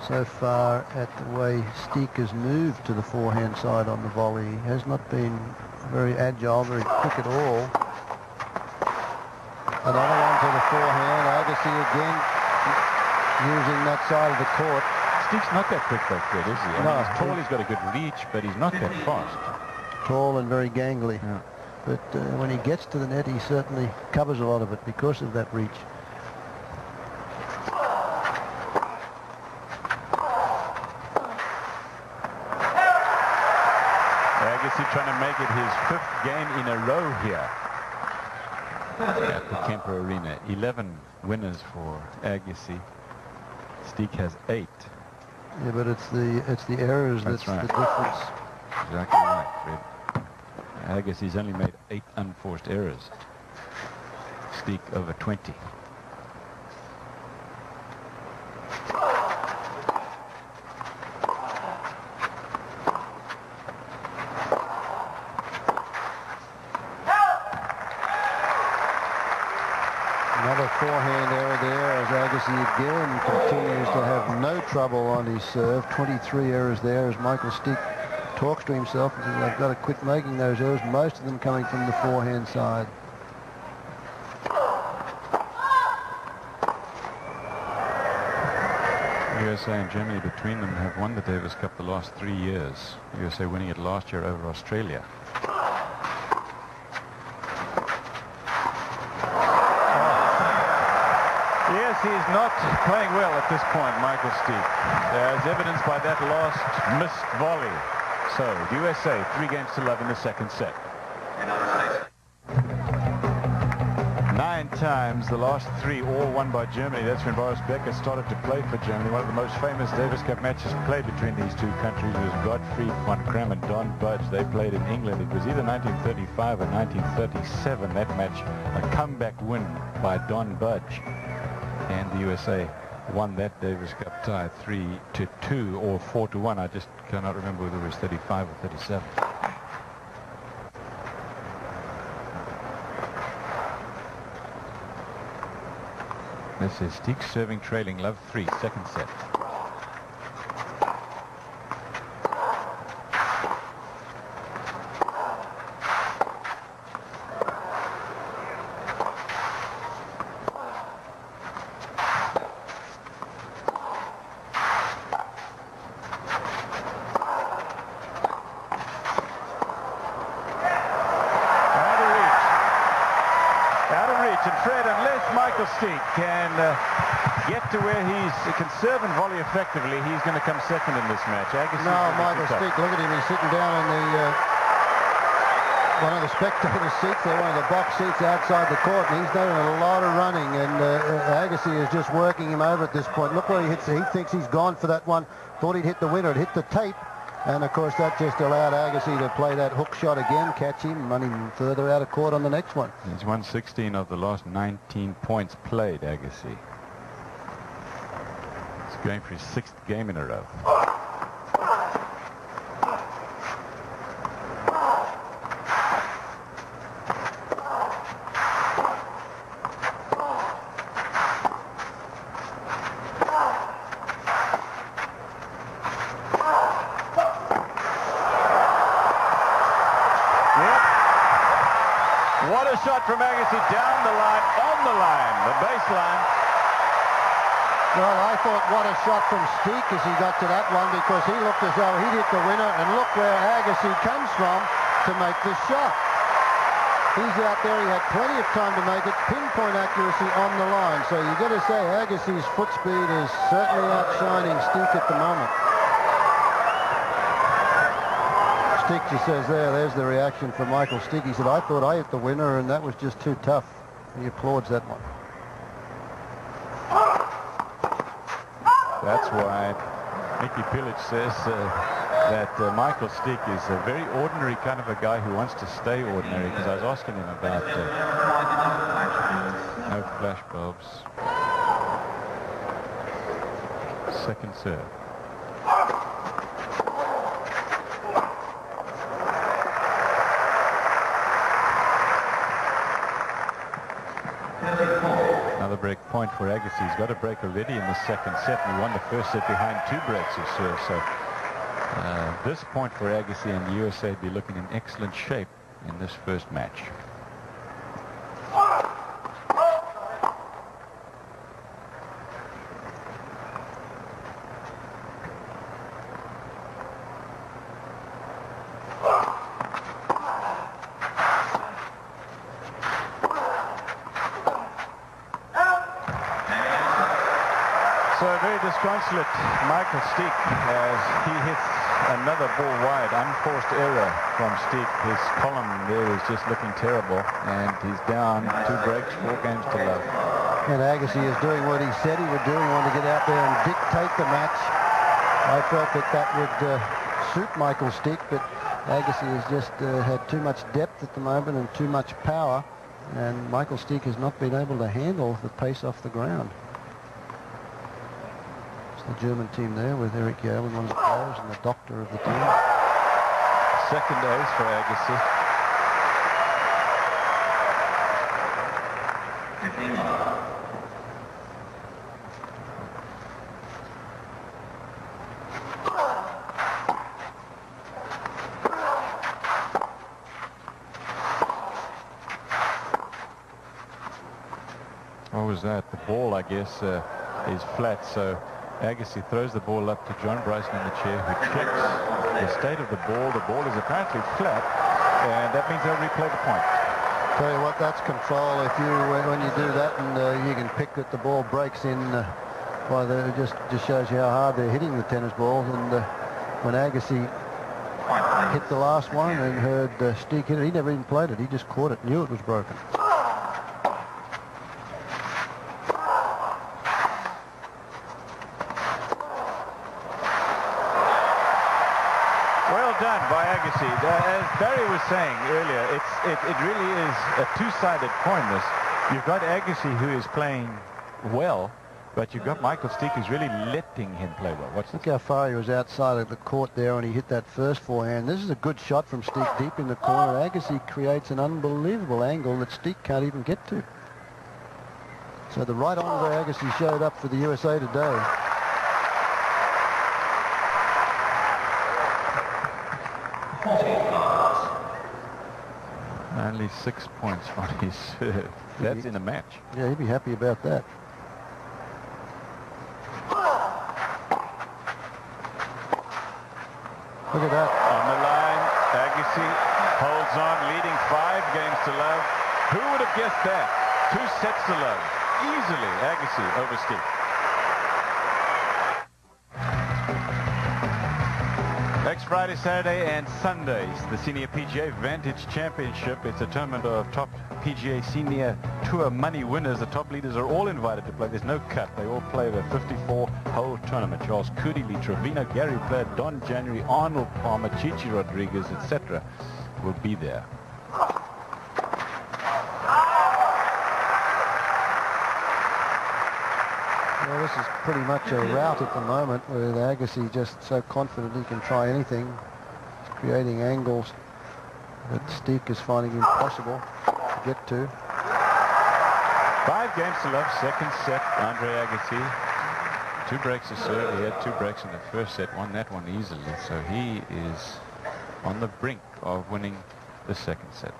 so far at the way Stich has moved to the forehand side on the volley. He has not been very agile, very quick at all. Another one to the forehand. Agassi again using that side of the court. Stich's not that quick back there, is he? I mean, he's tall, he's got a good reach, but he's not that fast. Tall and very gangly. Yeah. But when he gets to the net, he certainly covers a lot of it because of that reach. Agassi trying to make it his 5th game in a row here at the Kemper Arena. 11 winners for Agassi. Stich has 8. Yeah, but it's the errors that's right. the difference. Exactly right, Fred. Agassi's only made 8 unforced errors. Stich over 20. Another forehand error there as Agassi again continues to have no trouble on his serve. 23 errors there as Michael Stich talks to himself and says, I've got to quit making those errors, most of them coming from the forehand side. USA and Germany between them have won the Davis Cup the last 3 years. USA winning it last year over Australia. Yes, he's not playing well at this point, Michael Stich, as evidenced by that last missed volley. So, USA 3 games to love in the second set. 9 times, the last 3 all won by Germany. That's when Boris Becker started to play for Germany. One of the most famous Davis Cup matches played between these 2 countries was Gottfried von Kram and Don Budge. They played in England. It was either 1935 or 1937, that match. A comeback win by Don Budge. And the USA won that Davis Cup tie 3-2 or 4-1. I just cannot remember whether it was 35 or 37. This is Stich serving, trailing, love 3, second set. Stich can get to where he can serve and volley effectively, he's going to come second in this match. Agassi. No, Michael Stich, look at him. He's sitting down on the one of the spectator seats there, one of the box seats outside the court, and he's doing a lot of running, and Agassi is just working him over at this point. Look where he hits. He thinks he's gone for that one. Thought he'd hit the winner. It hit the tape, and of course that just allowed Agassi to play that hook shot again, catch him, run him further out of court on the next one. He's won 16 of the last 19 points played, Agassi. He's going for his 6th game in a row. What a shot from Agassi down the line, on the line, the baseline. Well, I thought what a shot from Stich as he got to that one, because he looked as though he'd hit the winner, and look where Agassi comes from to make this shot. He's out there, he had plenty of time to make it, pinpoint accuracy on the line. So you've got to say Agassi's foot speed is certainly outshining Stich at the moment. Stich just says there's the reaction from Michael Stich. He said, I thought I hit the winner, and that was just too tough. He applauds that one. That's why Nicky Pilic says that Michael Stich is a very ordinary kind of a guy who wants to stay ordinary, because I was asking him about no flash bulbs. Second serve. Another break point for Agassi. He's got a break already in the second set, and he won the first set behind 2 breaks of serve. So this point for Agassi, and the USA would be looking in excellent shape in this first match. So very disconsolate Michael Stich as he hits another ball wide. Unforced error from Stich. His column there is just looking terrible, and he's down 2 breaks, 4 games to love. And Agassi is doing what he said he would do. He wanted to get out there and dictate the match. I felt that would suit Michael Stich, but Agassi has just had too much depth at the moment and too much power, and Michael Stich has not been able to handle the pace off the ground. The German team there with Eric Yale, one of the players and the doctor of the team. Second ace for Agassi. What was that? The ball, I guess, is flat, so Agassi throws the ball up to John Bryson in the chair, who checks the state of the ball. The ball is apparently flat, and that means they'll replay the point. Tell you what, that's control. If you when you do that, and you can pick that the ball breaks in, it just shows you how hard they're hitting the tennis ball. And when Agassi hit the last one and heard Stich hit it, he never even played it. He just caught it, knew it was broken. Done by Agassi. As Barry was saying earlier, it really is a two-sided coin, this. You've got Agassi, who is playing well, but you've got Michael Stich, who's really letting him play well. Look how far he was outside of the court there when he hit that first forehand. This is a good shot from Stich deep in the corner. Agassi creates an unbelievable angle that Stich can't even get to. So the right arm where Agassi showed up for the USA today. Only 6 points on his serve. That's in a match. Yeah, he'd be happy about that. Look at that. On the line, Agassi holds on, leading 5 games to love. Who would have guessed that? 2 sets to love. easily Agassi over Stich. Next Friday, Saturday, and Sundays, the Senior PGA Vantage Championship. It's a tournament of top PGA Senior Tour money winners. The top leaders are all invited to play. There's no cut. They all play the 54-hole tournament. Charles Coody, Lee Trevino, Gary Player, Don January, Arnold Palmer, Chichi Rodriguez, etc. will be there. Well, this is pretty much a rout at the moment with Agassi just so confident he can try anything. He's creating angles that Stich is finding impossible to get to. 5 games to love, second set, Andre Agassi. 2 breaks to serve. He had 2 breaks in the first set, won that one easily. So he is on the brink of winning the second set.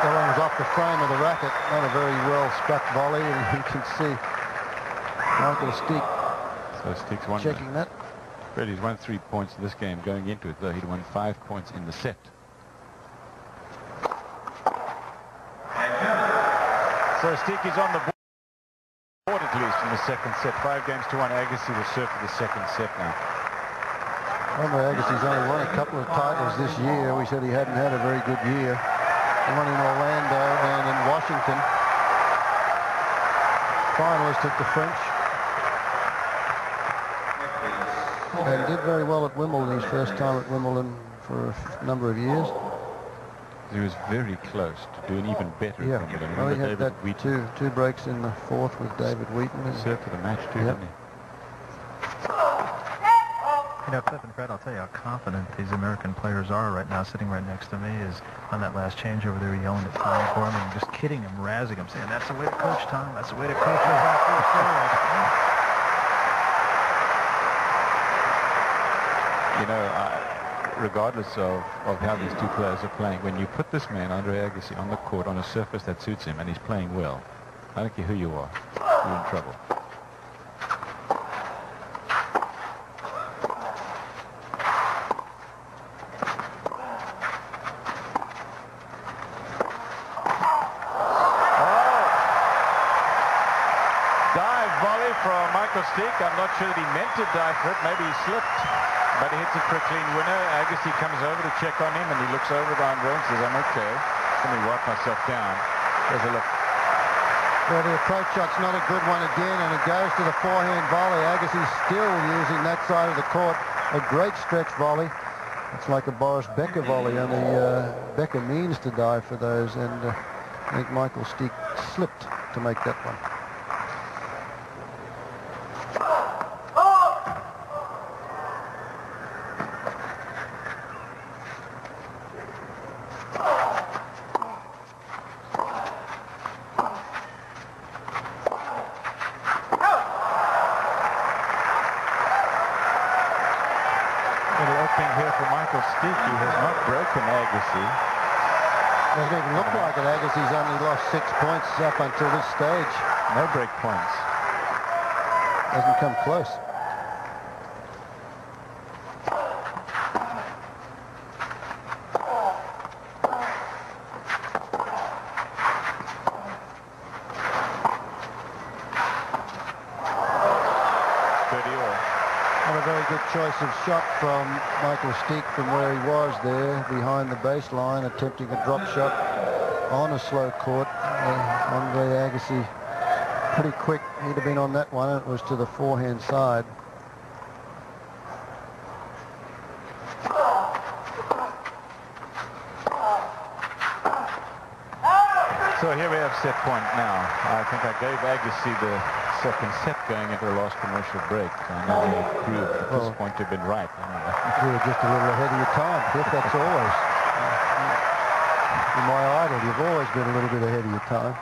That one was off the frame of the racket. Not a very well struck volley, and you can see Michael Stich checking that. Really, he's won 3 points in this game. Going into it, though, he'd won 5 points in the set. So Stich is on the board at least in the second set. 5 games to 1. Agassi will serve for the second set now. Andre Agassi's only won a couple of titles this year. We said he hadn't had a very good year. He won in Orlando and in Washington. Finalist at the French. And did very well at Wimbledon, his first time at Wimbledon for a number of years. He was very close to doing even better at Wimbledon. Well, he had that two breaks in the fourth with David Wheaton. He served for the match too, didn't he? You know, Cliff and Fred, I'll tell you how confident these American players are right now. Sitting right next to me is on that last changeover. They were yelling at Tom for him and just kidding him, razzing him, saying, "That's the way to coach, Tom. That's the way to coach us after You know, regardless of how these two players are playing, when you put this man, Andre Agassi, on the court on a surface that suits him and he's playing well, I don't care who you are, you're in trouble. Stich. I'm not sure that he meant to dive for it. Maybe he slipped, but he hits it for a clean winner. Agassi comes over to check on him, and he looks over at Andre and says, "I'm okay. Let me wipe myself down." There's a look. Well, the approach shot's not a good one again, and it goes to the forehand volley. Agassi's still using that side of the court. A great stretch volley. It's like a Boris Becker volley, only Becker means to dive for those, and I think Michael Stich slipped to make that one. Doesn't even look like it. Agassi's only lost 6 points up until this stage. No break points. Doesn't come close. Not a very good choice of shot from Michael Stich from where he was there behind the baseline, attempting a drop shot on a slow court. Andre Agassi pretty quick. He'd have been on that one. It was to the forehand side. So here we have set point now. I think I gave Agassi the second set going into the last commercial break. I know they proved at this point to have been right. You were just a little ahead of your time, Cliff. That's always. You're my idol. You've always been a little bit ahead of your time.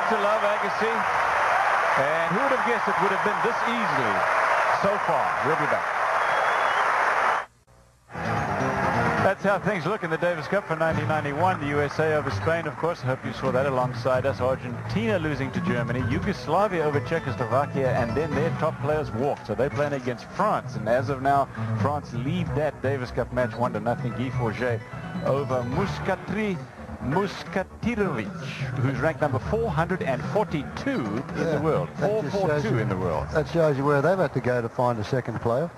To love Agassi. And who would have guessed it would have been this easily so far. We'll be back. That's how things look in the Davis Cup for 1991. The USA over Spain, of course. I hope you saw that alongside us. Argentina losing to Germany. Yugoslavia over Czechoslovakia. And then their top players walked. So they're playing against France. And as of now, France lead that Davis Cup match 1-0. Guy Forget over Muskatirovic, who's ranked number 442 in the world. 442 in the world. That shows you where they've had to go to find a second player.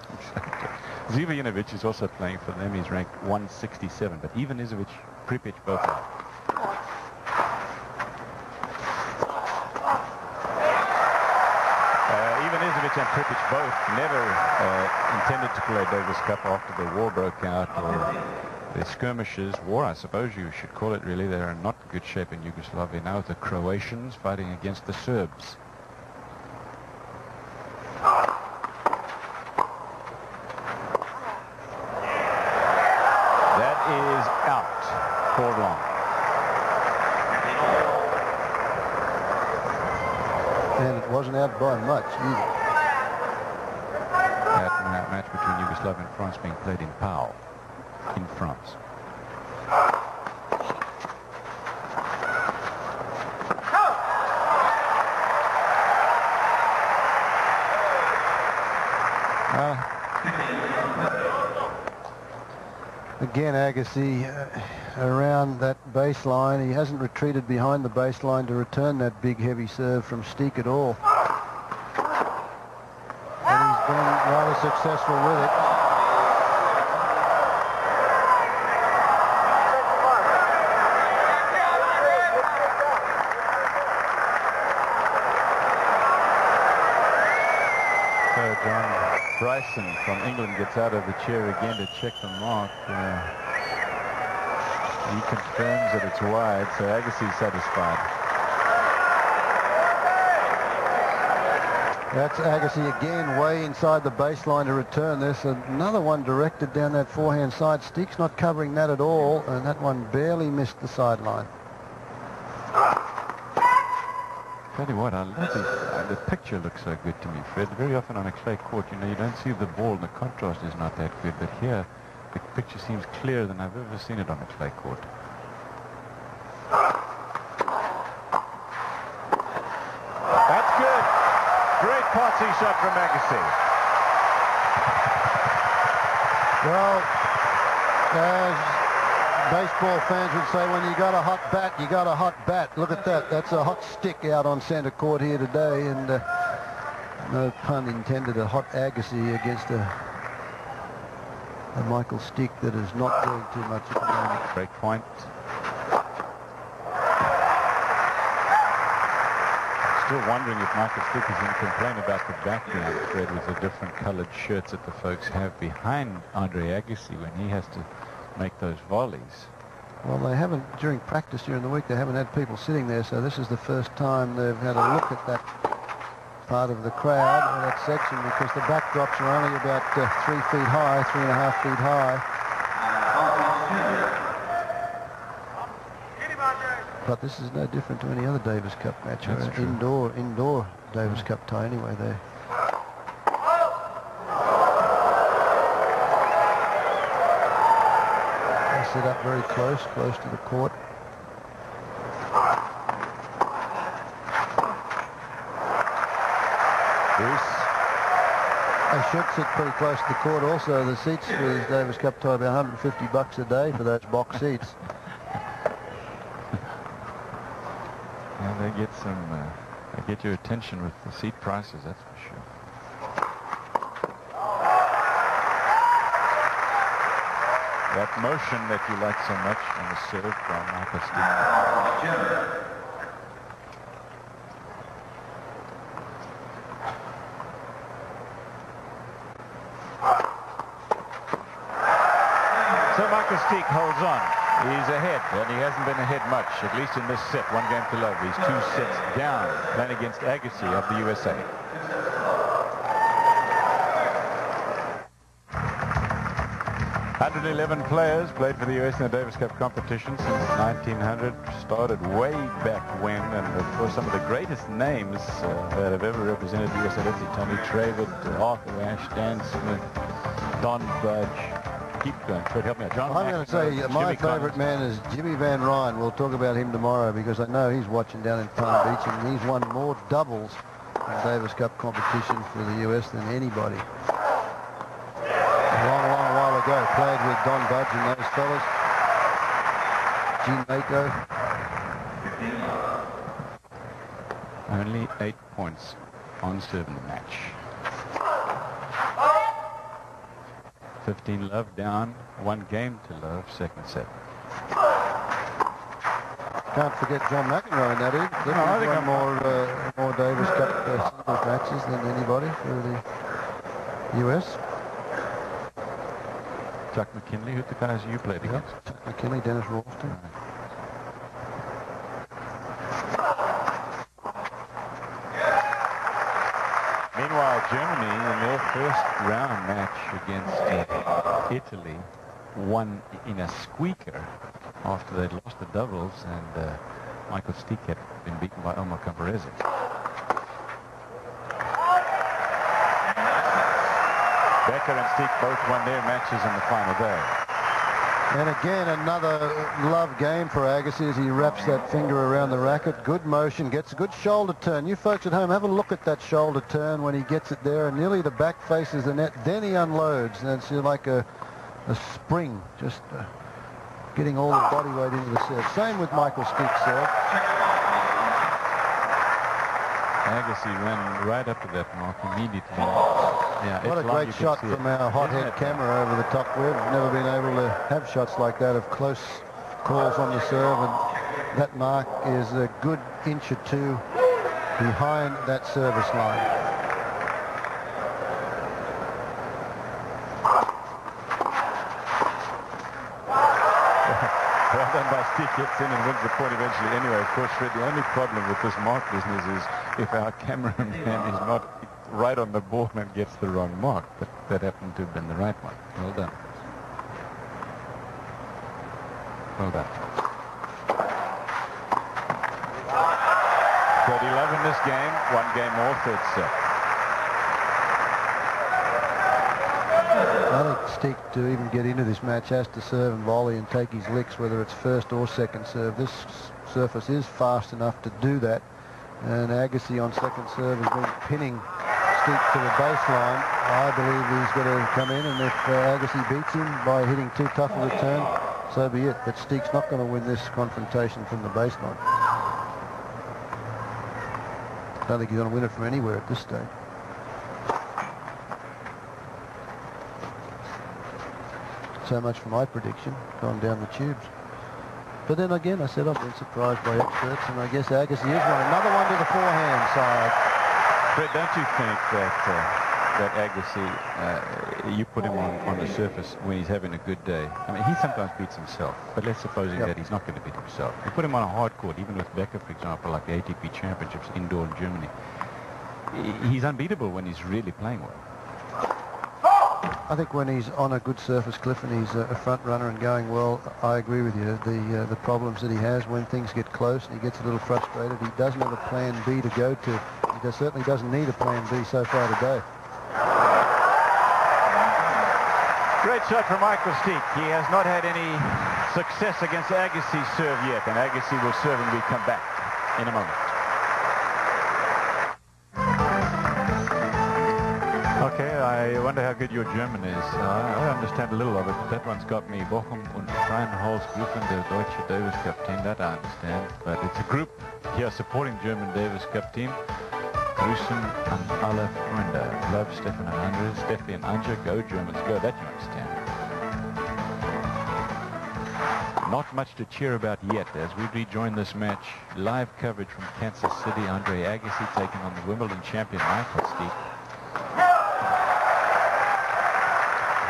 Zivojinovic is also playing for them. He's ranked 167, but Ivanisevic, Pripyat both are. Ivanisevic and Pripyat both never intended to play Davis Cup after the war broke out, or the skirmishes. War, I suppose you should call it, really. They're in not good shape in Yugoslavia now, with the Croatians fighting against the Serbs. Is out. Called long. And it wasn't out by much either. That match between Yugoslavia and France being played in Pau, in France. Again, Agassi around that baseline. He hasn't retreated behind the baseline to return that big heavy serve from Stich at all. And he's been rather successful with it. So John Bryson from England gets out of the chair again to check the mark. He confirms that it's wide, so Agassi's satisfied. That's Agassi again, way inside the baseline to return this. Another one directed down that forehand side. Stich's not covering that at all, and that one barely missed the sideline. Tell you what, I love the picture looks so good to me, Fred. Very often on a clay court, you know, you don't see the ball, and the contrast is not that good. But here, the picture seems clearer than I've ever seen it on a clay court. That's good. Great passing shot from Agassi. Well, as baseball fans would say, when you got a hot bat, you got a hot bat. Look at that. That's a hot stick out on center court here today, and no pun intended, a hot Agassi against a Michael Stich that is not doing too much at the moment. Break point. Still wondering if Michael Stich is going to complain about the background, Fred, with the different colored shirts that the folks have behind Andre Agassi when he has to make those volleys. Well, they haven't, during practice during the week, they haven't had people sitting there, so this is the first time they've had a look at that part of the crowd, or that section, because the backdrops are only about 3 feet high, 3.5 feet high. But this is no different to any other Davis Cup match, or indoor Davis Cup tie anyway there. Set up very close to the court. Bruce. They should sit pretty close to the court also. The seats for this Davis Cup tie about $150 a day for those box seats. Yeah, they get some, they get your attention with the seat prices, that's for sure. That motion that you like so much on the serve from Michael Stich. So Michael Stich holds on. He's ahead, and he hasn't been ahead much, at least in this set. 1 game to love. He's 2 sets down, playing against Agassi of the USA. 111 players played for the U.S. in the Davis Cup competition since 1900. Started way back when, and of course some of the greatest names that have ever represented the U.S. Let's see, Tony Travitt, Arthur Ashe, Dan Smith, Don Budge. Keep going. Fred, help me out. John I'm going to say my favourite man is Jimmy Van Ryn. We'll talk about him tomorrow because I know he's watching down in Palm Beach, and he's won more doubles in Davis Cup competition for the U.S. than anybody. A long, long while ago, played with Don Budge and those fellas. Gene Mako. Only 8 points on serve in the match. 15 love down, 1 game to love, second set. Can't forget John McEnroe in that either. No, I think won more Davis Cup singles matches than anybody for the U.S. Chuck McKinley, who the guys you played against? Chuck McKinley, Dennis Ralston. Right. Meanwhile, Germany, in their first round match against Italy, won in a squeaker after they'd lost the doubles, and Michael Stich had been beaten by Omar Cabarezza. Becker and Stich both won their matches in the final day. And again, another love game for Agassi as he wraps that finger around the racket. Good motion, gets a good shoulder turn. You folks at home, have a look at that shoulder turn when he gets it there, and nearly the back faces the net. Then he unloads, and it's like a spring, just getting all the body weight into the serve. Same with Michael Stich's serve. Agassi ran right up to that mark immediately. Yeah, what a great shot from our hot-head camera over the top. We've never been able to have shots like that of close calls on the serve, and that mark is a good inch or two behind that service line. Well done by Stich, gets in and wins the point eventually. Anyway, of course, Fred, the only problem with this mark business is if our cameraman is not right on the ball and gets the wrong mark, but that happened to have been the right one. Well done. Well done. 30-love in this game, 1 game more, third set. I think Stich, to even get into this match, has to serve and volley and take his licks, whether it's first or second serve. This surface is fast enough to do that, and Agassi on second serve has been pinning Stich to the baseline. I believe he's going to come in, and if Agassi beats him by hitting too tough a return, so be it. But Stich's not going to win this confrontation from the baseline. I don't think he's going to win it from anywhere at this stage. So much for my prediction, gone down the tubes. But then again, I said I've been surprised by experts, and I guess Agassi is one. Another one to the forehand side. Fred, don't you think that Agassi, you put him on the surface when he's having a good day? I mean, he sometimes beats himself, but let's suppose that he's not going to beat himself. You put him on a hard court, even with Becker, for example, like the ATP Championships indoor in Germany. He's unbeatable when he's really playing well. I think when he's on a good surface, Cliff, and he's a front runner and going well, I agree with you. The problems that he has when things get close and he gets a little frustrated, he doesn't have a plan B to go to. He certainly doesn't need a plan B so far today. Great shot from Michael Stich. He has not had any success against Agassi's serve yet, and Agassi will serve when we come back in a moment. Okay, I wonder how good your German is. I understand a little of it. That one's got me. Bochum und Rheinholzgruppen der Deutsche Davis Cup team. That I understand. But it's a group here supporting German Davis Cup team. Grüßen an alle Freunde. Love, Stefan and Andre. Steffi and Anja. Go Germans, go. That you understand. Not much to cheer about yet as we rejoin this match. Live coverage from Kansas City. Andre Agassi taking on the Wimbledon champion Michael Stich.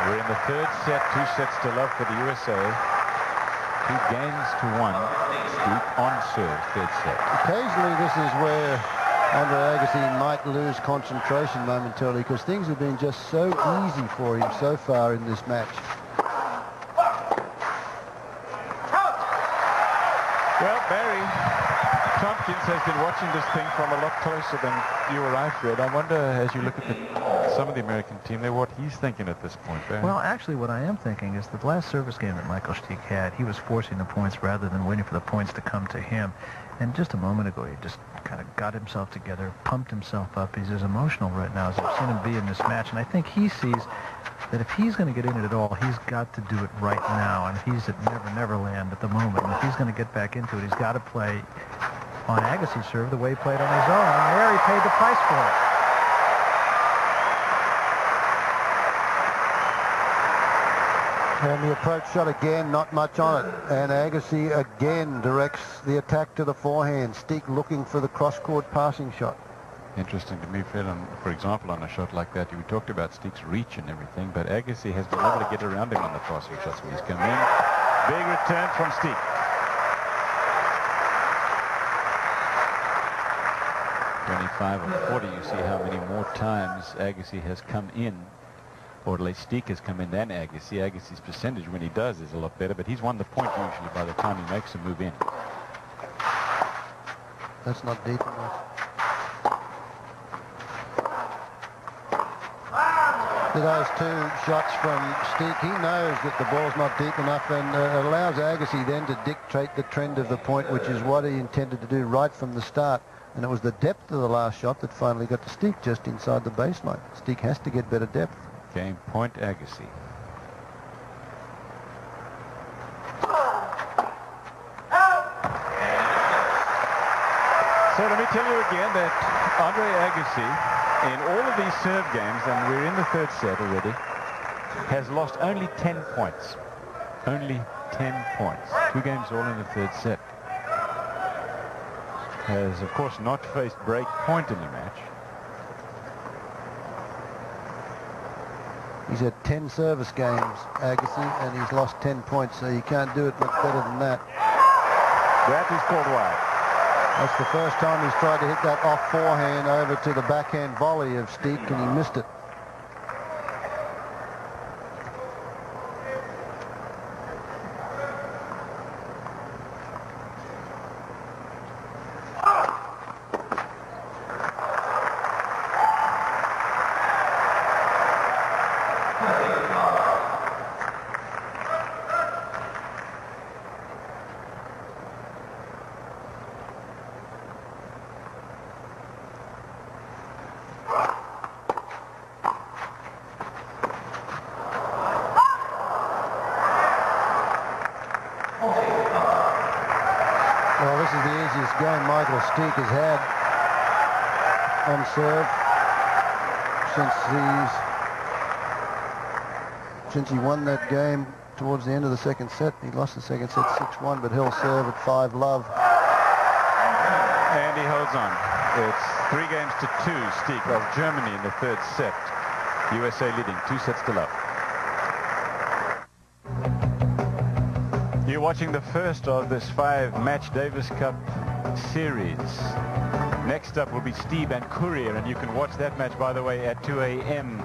We're in the third set, 2 sets to love for the USA. 2 games to 1. Stich on serve, third set. Occasionally this is where Andre Agassi might lose concentration momentarily because things have been just so easy for him so far in this match. Barry Tompkins has been watching this thing from a lot closer than you or I, Fred. I wonder, as you look at some of the American team there, what he's thinking at this point, Barry. Well, actually, what I am thinking is that the last service game that Michael Stich had, he was forcing the points rather than waiting for the points to come to him. And just a moment ago, he just kind of got himself together, pumped himself up. He's as emotional right now as I've seen him be in this match. And I think he sees that if he's going to get in it at all, he's got to do it right now. And he's at Never Land at the moment. And if he's going to get back into it, he's got to play on Agassi's serve the way he played on his own. And there he paid the price for it. And the approach shot again, not much on it. And Agassi again directs the attack to the forehand. Stich looking for the cross-court passing shot. Interesting to me, Fred, for example, on a shot like that, we talked about Stich's reach and everything, but Agassi has been able to get around him on the passing shots when he's come in. Big return from Stich. .25 or 40, you see how many more times Agassi has come in, or at least Stich has come in than Agassi. Agassi's percentage when he does is a lot better, but he's won the point usually by the time he makes a move in. That's not deep enough. Those two shots from Stich, he knows that the ball's not deep enough, and it allows Agassi then to dictate the trend of the point, which is what he intended to do right from the start. And it was the depth of the last shot that finally got to Stich just inside the baseline. Stich has to get better depth. Game point, Agassi. So let me tell you again that Andre Agassi, in all of these serve games, and we're in the third set already, has lost only 10 points. Only 10 points. 2 games all in the third set. Has, of course, not faced break point in the match. He's had 10 service games, Agassi, and he's lost 10 points, so you can't do it much better than that. That is called wide. That's the first time he's tried to hit that off forehand over to the backhand volley of Stich, and he missed it. Well, this is the easiest game Michael Stich has had on serve since he won that game towards the end of the second set. He lost the second set 6-1, but he'll serve at 5-love. And he holds on. It's 3 games to 2, Stich of Germany in the third set. USA leading 2 sets to love. You're watching the first of this 5-match Davis Cup series. Next up will be Steve and Courier, and you can watch that match, by the way, at 2 a.m.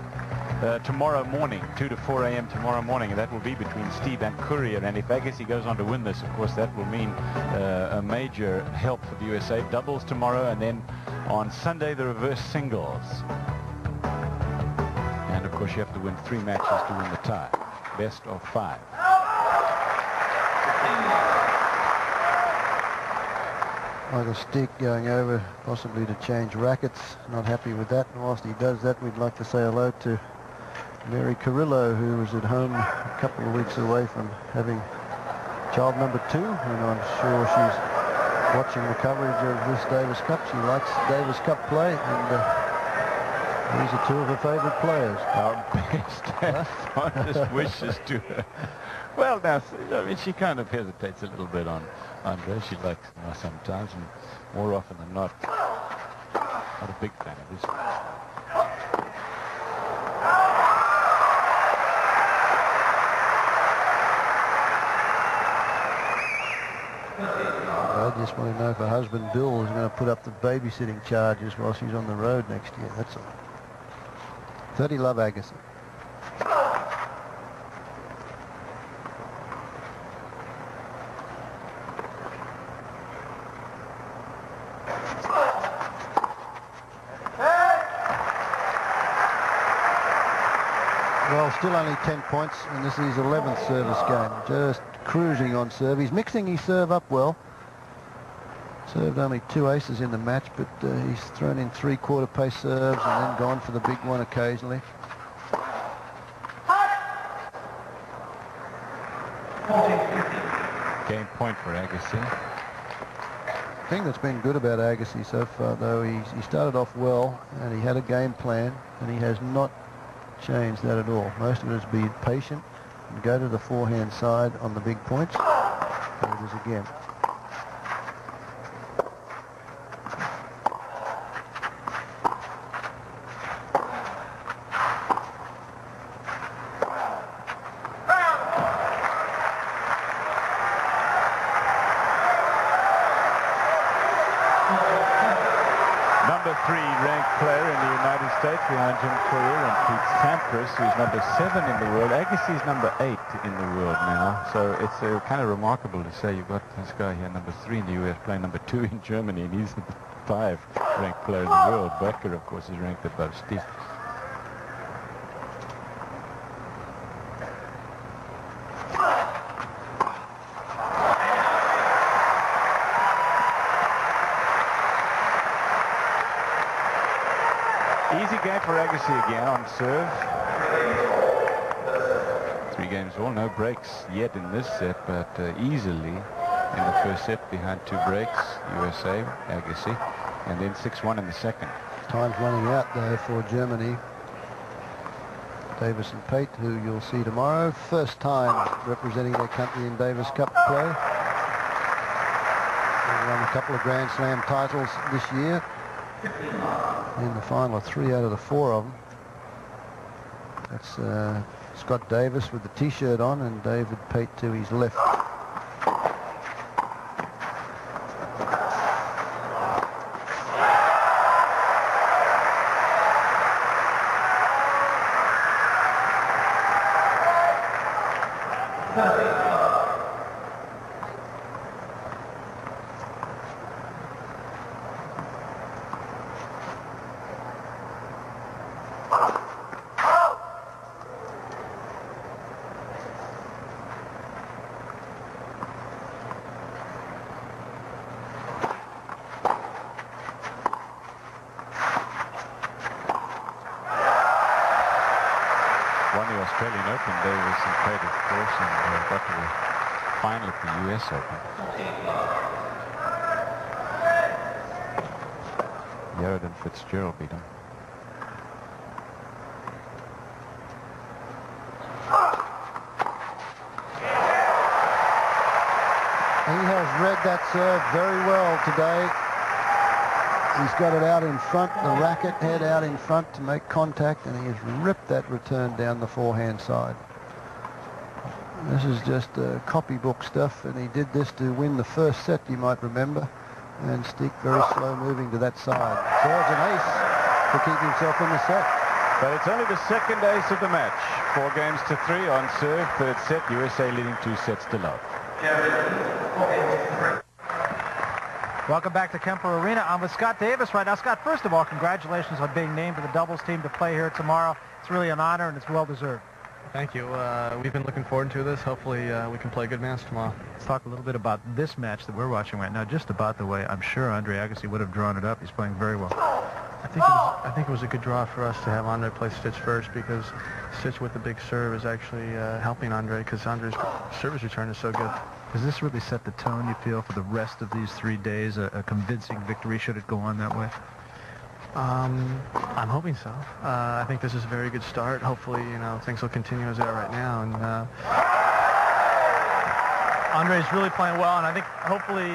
Tomorrow morning, 2 to 4 a.m. tomorrow morning, and that will be between Steve and Courier. And if Agassi goes on to win this, of course, that will mean a major help for the USA. Doubles tomorrow, and then on Sunday, the reverse singles. And, of course, you have to win 3 matches to win the tie. Best of 5. Michael Stich going over possibly to change rackets. Not happy with that. And whilst he does that, we'd like to say hello to Mary Carrillo, who was at home a couple of weeks away from having child number 2. And I'm sure she's watching the coverage of this Davis Cup. She likes Davis Cup play, and these are 2 of her favorite players. Our best and fondest wishes to her. Well, now, I mean, she kind of hesitates a little bit on Andre. She likes him sometimes, and more often than not, not a big fan of his. I just want to know if her husband Bill is going to put up the babysitting charges while she's on the road next year. That's all. 30 love, Agassi. Well, still only 10 points, and this is his 11th service game. Just cruising on serve. He's mixing his serve up well. Served only 2 aces in the match, but he's thrown in 3/4 pace serves and then gone for the big one occasionally. Game point for Agassi. The thing that's been good about Agassi so far, though, he started off well and he had a game plan, and he has not changed that at all. Most of it is be patient and go to the forehand side on the big points. There it is again. Number 3 ranked player in the United States behind Jim Courier and Pete Sampras, who's number 7 in the world. Agassi's number 8 in the world now, so it's kind of remarkable to say you've got this guy here, number 3 in the US, playing number 2 in Germany, and he's the 5 ranked player in the world. Becker, of course, is ranked above Stich. Easy game for Agassi again on serve. 3 games all, no breaks yet in this set, but easily in the first set behind 2 breaks, USA, Agassi, and then 6-1 in the second. Time's running out, though, for Germany. Davis and Pate, who you'll see tomorrow. First time representing their country in Davis Cup play. They've won a couple of Grand Slam titles this year. In the final of 3 out of the 4 of them. That's Scott Davis with the T-shirt on, and David Pate to his left. Won the Australian Open, Davis and Pate, of course, and got to the final at the US Open. Yarrett and Fitzgerald beat him. He has read that serve very well today. He's got it out in front, the racket head out in front to make contact, and he has ripped that return down the forehand side. This is just copybook stuff, and he did this to win the first set, you might remember. And Stich very slow moving to that side. Serves an ace to keep himself in the set. But it's only the second ace of the match. 4 games to 3 on serve, third set, USA leading 2 sets to love. Welcome back to Kemper Arena. I'm with Scott Davis right now. Scott, first of all, congratulations on being named to the doubles team to play here tomorrow. It's really an honor, and it's well-deserved. Thank you. We've been looking forward to this. Hopefully we can play a good match tomorrow. Let's talk a little bit about this match that we're watching right now, just about the way I'm sure Andre Agassi would have drawn it up. He's playing very well. I think it was a good draw for us to have Andre play Stich first, because Stich with the big serve is actually helping Andre, because Andre's service return is so good. Does this really set the tone, you feel, for the rest of these 3 days? A convincing victory, should it go on that way? I'm hoping so. I think this is a very good start. Hopefully, things will continue as they are right now. And Andre's really playing well, and I think hopefully,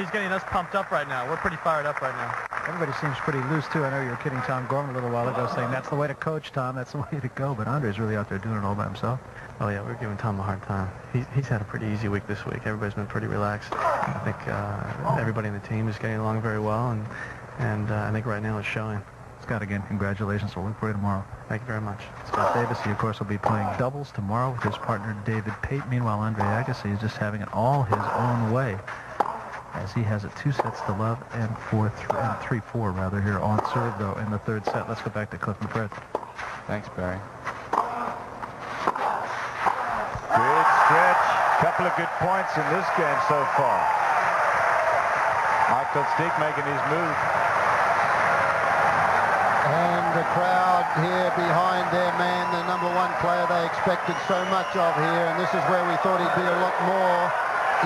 he's getting us pumped up right now. We're pretty fired up right now. Everybody seems pretty loose, too. I know you were kidding Tom Gorman a little while ago, saying that's the way to coach, Tom. That's the way to go. But Andre's really out there doing it all by himself. Oh, yeah, we're giving Tom a hard time. He's had a pretty easy week this week. Everybody's been pretty relaxed. I think everybody in the team is getting along very well, and I think right now it's showing. Scott, again, congratulations. We'll look for you tomorrow. Thank you very much. Scott Davis, he, of course, will be playing doubles tomorrow with his partner David Pate. Meanwhile, Andre Agassi is just having it all his own way, as he has it 2 sets to love and 3-4 rather here on serve, though, in the third set. Let's go back to Cliff McGrath. Thanks, Barry. stretch. Couple of good points in this game so far. Michael Stich making his move. And the crowd here behind their man, the #1 player they expected so much of here, and this is where we thought he'd be a lot more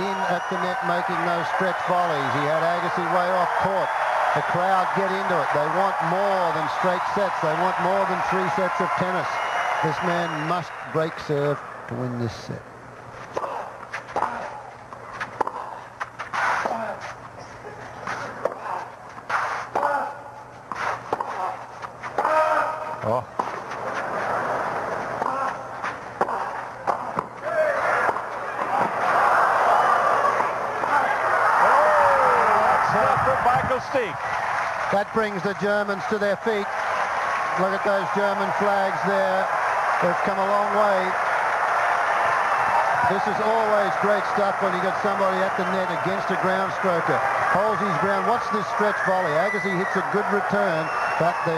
in at the net making those stretch volleys. He had Agassi way off court. The crowd get into it. They want more than straight sets. They want more than 3 sets of tennis. This man must break serve to win this set. Oh. Michael Stich. That brings the Germans to their feet. Look at those German flags there. They've come a long way. This is always great stuff when you got somebody at the net against a ground stroker. Holds his ground. Watch this stretch volley. Agassi hits a good return, but the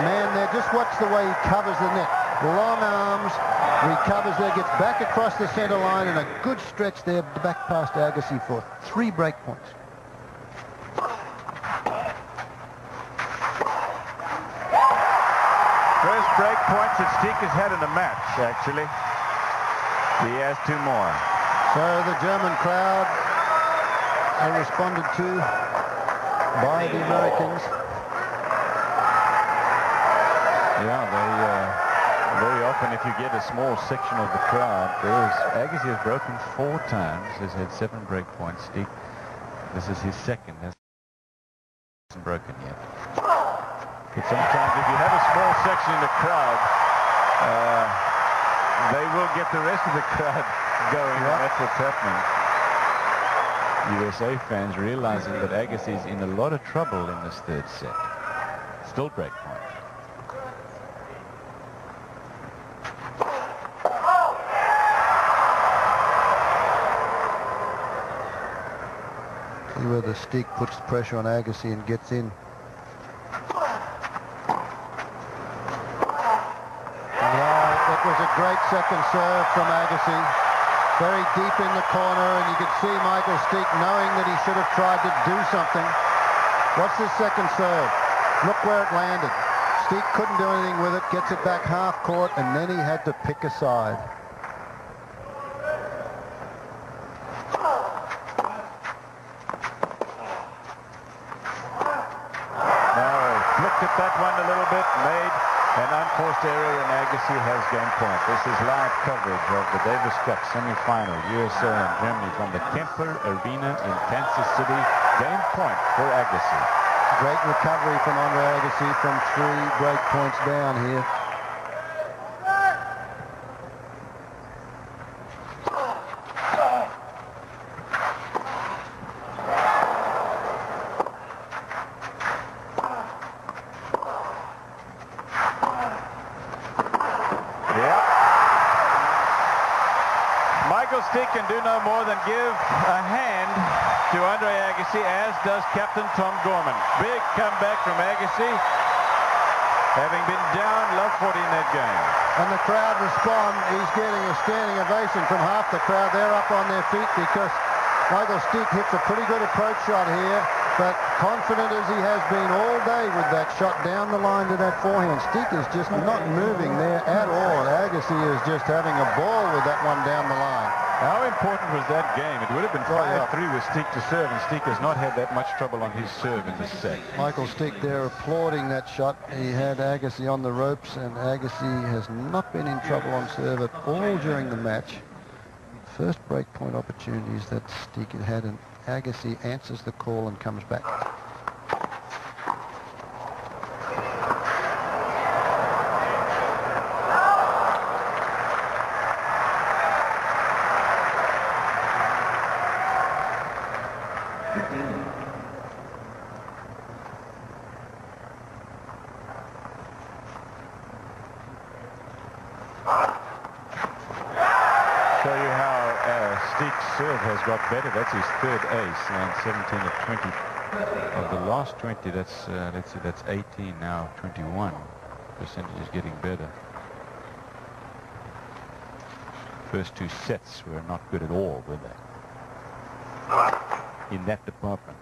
man there, just watch the way he covers the net. Long arms, recovers there, gets back across the center line, and a good stretch there back past Agassi for 3 break points. First break points that Stich has had in the match, actually. He has 2 more. So the German crowd are responded to by the Americans. Yeah, they very often, if you get a small section of the crowd, Agassi has broken 4 times. He's had 7 break points. Stich, this is his second. Hasn't broken yet. But sometimes, if you have a small section in the crowd, they will get the rest of the crowd going. Yep. And that's what's happening. USA fans realizing that Agassi is in a lot of trouble in this 3rd set. Still break point. See whether Stich puts pressure on Agassi and gets in. It was a great second serve from Agassi. Very deep in the corner, and you could see Michael Stich knowing that he should have tried to do something. What's this second serve? Look where it landed. Stich couldn't do anything with it, gets it back half court, and then he had to pick a side. Now, looked at that one a little bit, made an unforced error, and Agassi has game point. This is live coverage of the Davis Cup semifinal, USA and Germany from the Kemper Arena in Kansas City. Game point for Agassi. Great recovery from Andre Agassi from 3 break points down here. Michael Stich can do no more than give a hand to Andre Agassi, as does Captain Tom Gorman. Big comeback from Agassi, having been down love 40 in that game. And the crowd respond. He's getting a standing ovation from half the crowd. They're up on their feet because Michael Stich hits a pretty good approach shot here, but confident as he has been all day with that shot down the line to that forehand. Stich is just not moving there at all. Agassi is just having a ball with that one down the line. How important was that game? It would have been 5-3 with Stich to serve, and Stich has not had that much trouble on his serve in this set. Michael Stich there applauding that shot. He had Agassi on the ropes, and Agassi has not been in trouble on serve at all during the match. First break point opportunities that Stich had, and Agassi answers the call and comes back. Show you how Stich's serve has got better. That's his 3rd ace, and 17 of 20 of the last 20. That's let's see, that's 18 now. 21% is getting better. First two sets were not good at all, were they? In that department.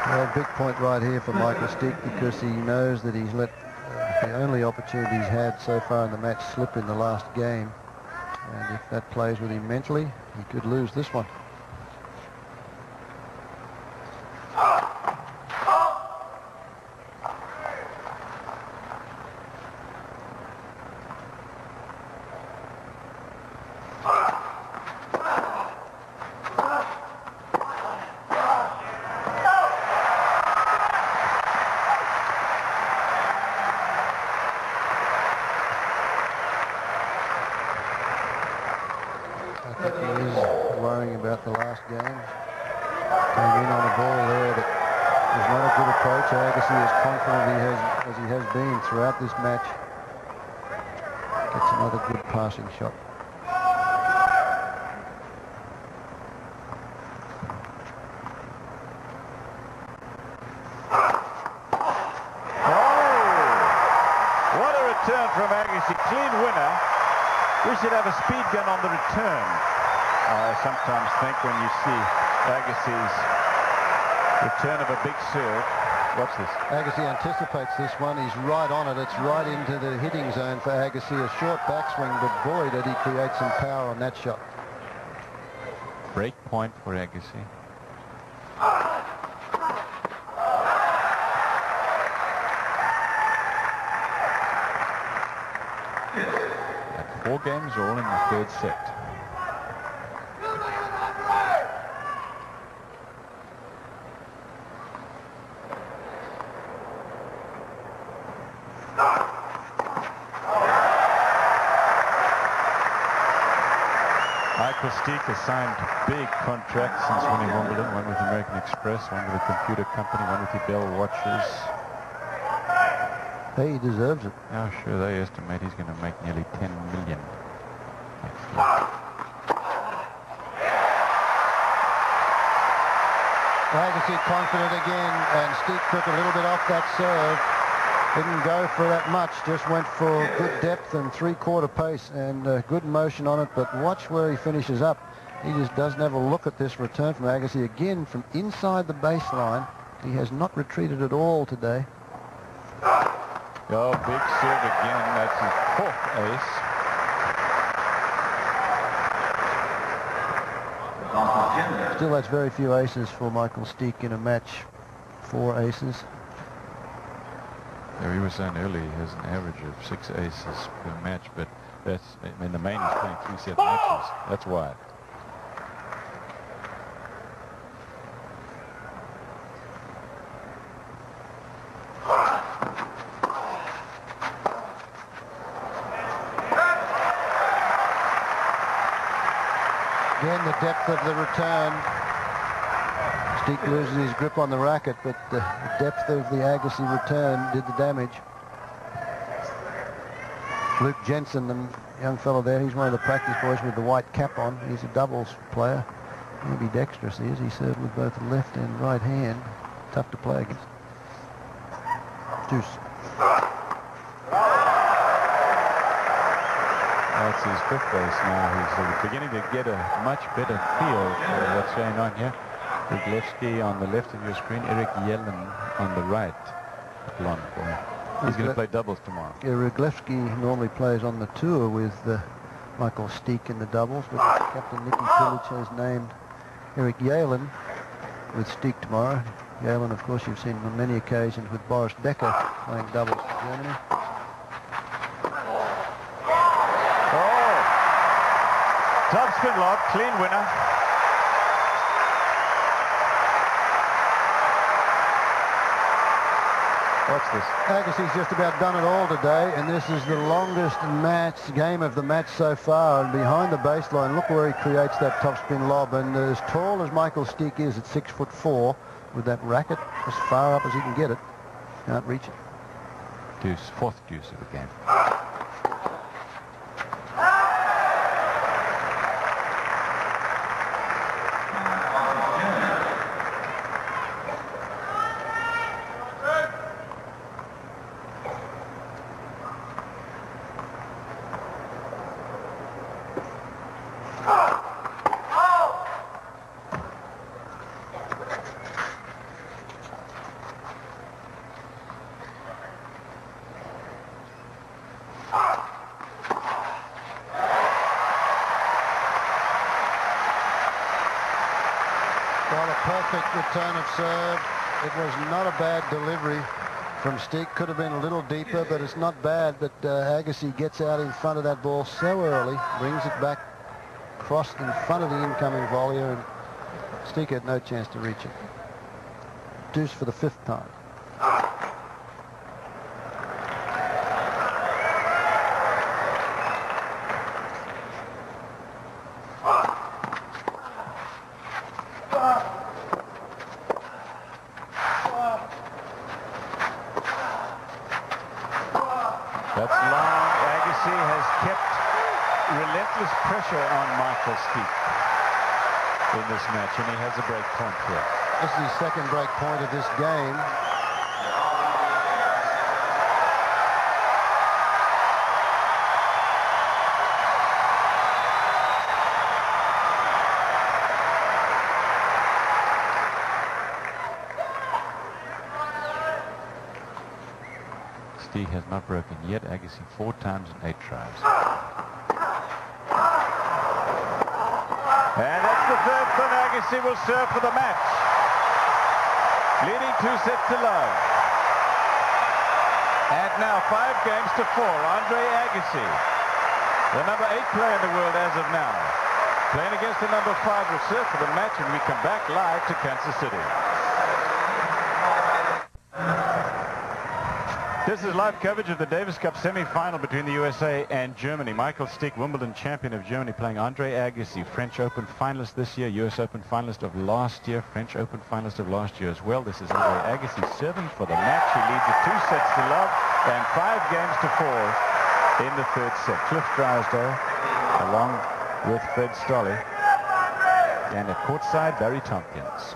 Well, big point right here for Michael Stich, because he knows that he's let the only opportunity he's had so far in the match slip in the last game. And if that plays with him mentally, he could lose this one. I think he is worrying about the last game. Came in on a ball there that was not a good approach. Agassi is confident as he has been throughout this match. Gets another good passing shot. What a return from Agassi. Clean winner. We should have a speed gun on the return. I sometimes think when you see Agassi's return of a big serve. Watch this. Agassi anticipates this one. He's right on it. It's right into the hitting zone for Agassi. A short backswing, but boy, did he create some power on that shot. Break point for Agassi. And 4 games all in the third set. Michael Stich has signed big contracts since winning Wimbledon, one with American Express, one with a computer company, one with the Bell Watches. Hey, he deserves it. Yeah, sure, they estimate he's going to make nearly 10 million next year. Agassi confident again, and Stich took a little bit off that serve. Didn't go for that much, just went for good depth and 3/4 pace and good motion on it, but watch where he finishes up. He just doesn't have a look at this return from Agassi again from inside the baseline. He has not retreated at all today. Oh, big serve again. That's his 4th ace. Still, that's very few aces for Michael Stich in a match. 4 aces. Yeah, he was saying earlier he has an average of 6 aces per match, but that's, I mean, the main is playing 3-set matches. That's why. Again, the depth of the return. Stich loses his grip on the racket, but the depth of the Agassi return did the damage. Luke Jensen, the young fellow there, he's one of the practice boys with the white cap on. He's a doubles player. Maybe dexterous he is. He served with both the left and right hand. Tough to play against. Deuce. That's his 5th ace now. He's beginning to get a much better feel for what's going on here. Ruglewski on the left of your screen, Eric Yellen on the right. Blonde boy. He's going to play doubles tomorrow. Yeah, Ruglewski normally plays on the tour with Michael Stich in the doubles, but Captain Nicky Pilic has named Eric Yellen with Stich tomorrow. Yellen, of course, you've seen on many occasions with Boris Becker playing doubles for Germany. Top spin lob, clean winner. Watch this. Agassi's just about done it all today, and this is the longest game of the match so far. And behind the baseline, look where he creates that topspin lob. And as tall as Michael Stich is at 6'4", with that racket as far up as he can get it, can't reach it. Deuce, fourth deuce of the game. Well, a perfect return of serve. It was not a bad delivery from Stich. Could have been a little deeper, but it's not bad. But Agassi gets out in front of that ball so early, brings it back, crossed in front of the incoming volleyer, and Stich had no chance to reach it. Deuce for the 5th time. That's long. Agassi has kept relentless pressure on Michael Stich in this match, and he has a break point here. This is his 2nd break point of this game. Stich has not broken yet. Agassi 4 times in 8 tries. And that's the 3rd point. Agassi will serve for the match. Leading 2 sets to love. And now 5 games to 4. Andre Agassi, the number 8 player in the world as of now, playing against the number 5, will serve for the match when we come back live to Kansas City. This is live coverage of the Davis Cup semi-final between the USA and Germany. Michael Stich, Wimbledon champion of Germany, playing Andre Agassi, French Open finalist this year, US Open finalist of last year, French Open finalist of last year as well. This is Andre Agassi serving for the match. He leads it 2 sets to love and 5 games to 4 in the 3rd set. Cliff Drysdale along with Fred Stolle, and at courtside, Barry Tompkins.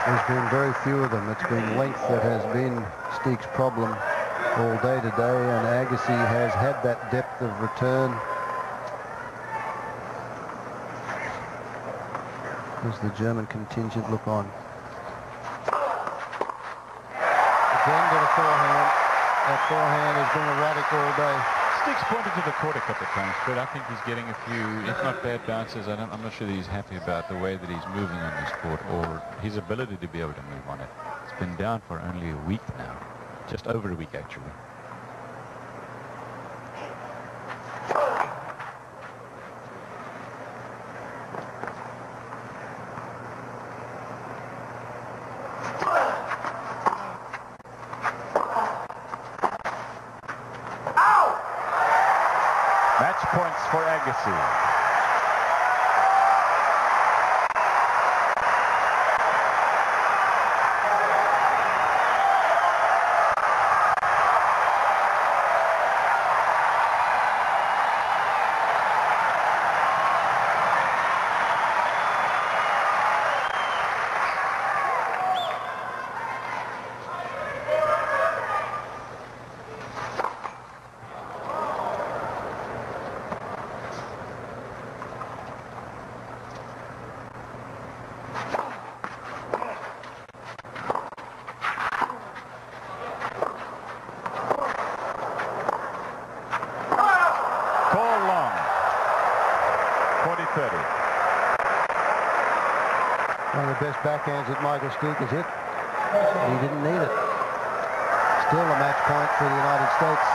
There's been very few of them. It's been length that has been Stich's problem all day today, and Agassi has had that depth of return. As the German contingent look on. Again to the forehand. That forehand has been erratic all day. Stich's pointed to the court a couple of times, but I think he's getting a few, if not bad bounces. I'm not sure that he's happy about the way that he's moving on this court or his ability to be able to move on it. It's been down for only a week now, just over a week actually. Points for Agassi. One of the best backhands that Michael Stich has hit. He didn't need it. Still a match point for the United States.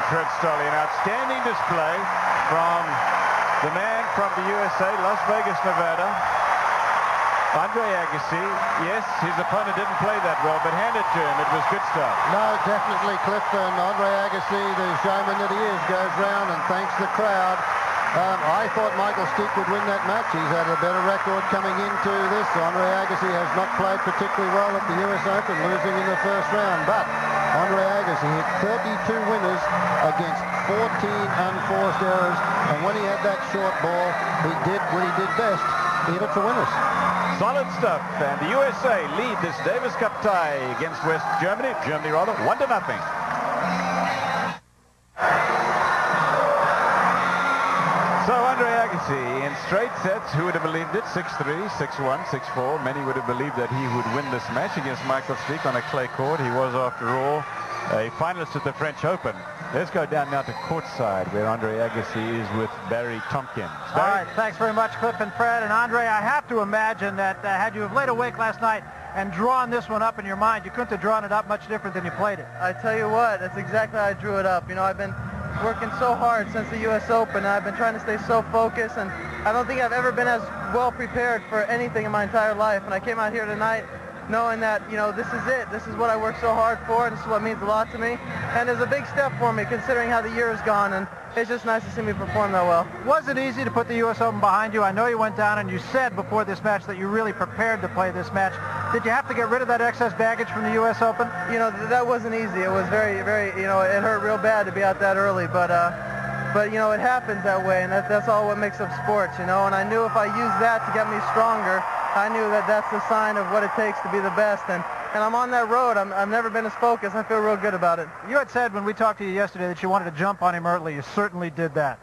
Fred Stolle, an outstanding display from the man from the USA, Las Vegas, Nevada, Andre Agassi. Yes, his opponent didn't play that well, but hand it to him. It was good stuff. No, definitely, Cliff. And Andre Agassi, the showman that he is, goes round and thanks the crowd. I thought Michael Stich would win that match. He's had a better record coming into this. Andre Agassi has not played particularly well at the US Open, losing in the first round. But Andre Agassi hit 32 winners against 14 unforced errors. And when he had that short ball, he did what he did best, hit it for winners. Solid stuff. And the USA lead this Davis Cup tie against West Germany. Germany, rather, 1-0. So Andre Agassi in straight sets, who would have believed it? 6-3, 6-1, 6-4. Many would have believed that he would win this match against Michael Stich on a clay court. He was, after all, a finalist at the French Open. Let's go down now to courtside, where Andre Agassi is with Barry Tompkins. All right, thanks very much, Cliff and Fred. And Andre, I have to imagine that had you have laid awake last night and drawn this one up in your mind, you couldn't have drawn it up much different than you played it. I tell you what, that's exactly how I drew it up. You know, I've been working so hard since the U.S. Open, and I've been trying to stay so focused, and I don't think I've ever been as well prepared for anything in my entire life. And I came out here tonight knowing that, you know, this is it. This is what I worked so hard for, and this is what means a lot to me. And it's a big step for me, considering how the year has gone, and it's just nice to see me perform that well. Was it easy to put the U.S. Open behind you? I know you went down and you said before this match that you really prepared to play this match. Did you have to get rid of that excess baggage from the U.S. Open? You know, that wasn't easy. It was very, very, you know, it hurt real bad to be out that early, but you know, it happens that way, and that's all what makes up sports, you know. And I knew if I used that to get me stronger, I knew that that's the sign of what it takes to be the best, and I'm on that road. I've never been as focused. I feel real good about it. You had said when we talked to you yesterday that you wanted to jump on him early. You certainly did that.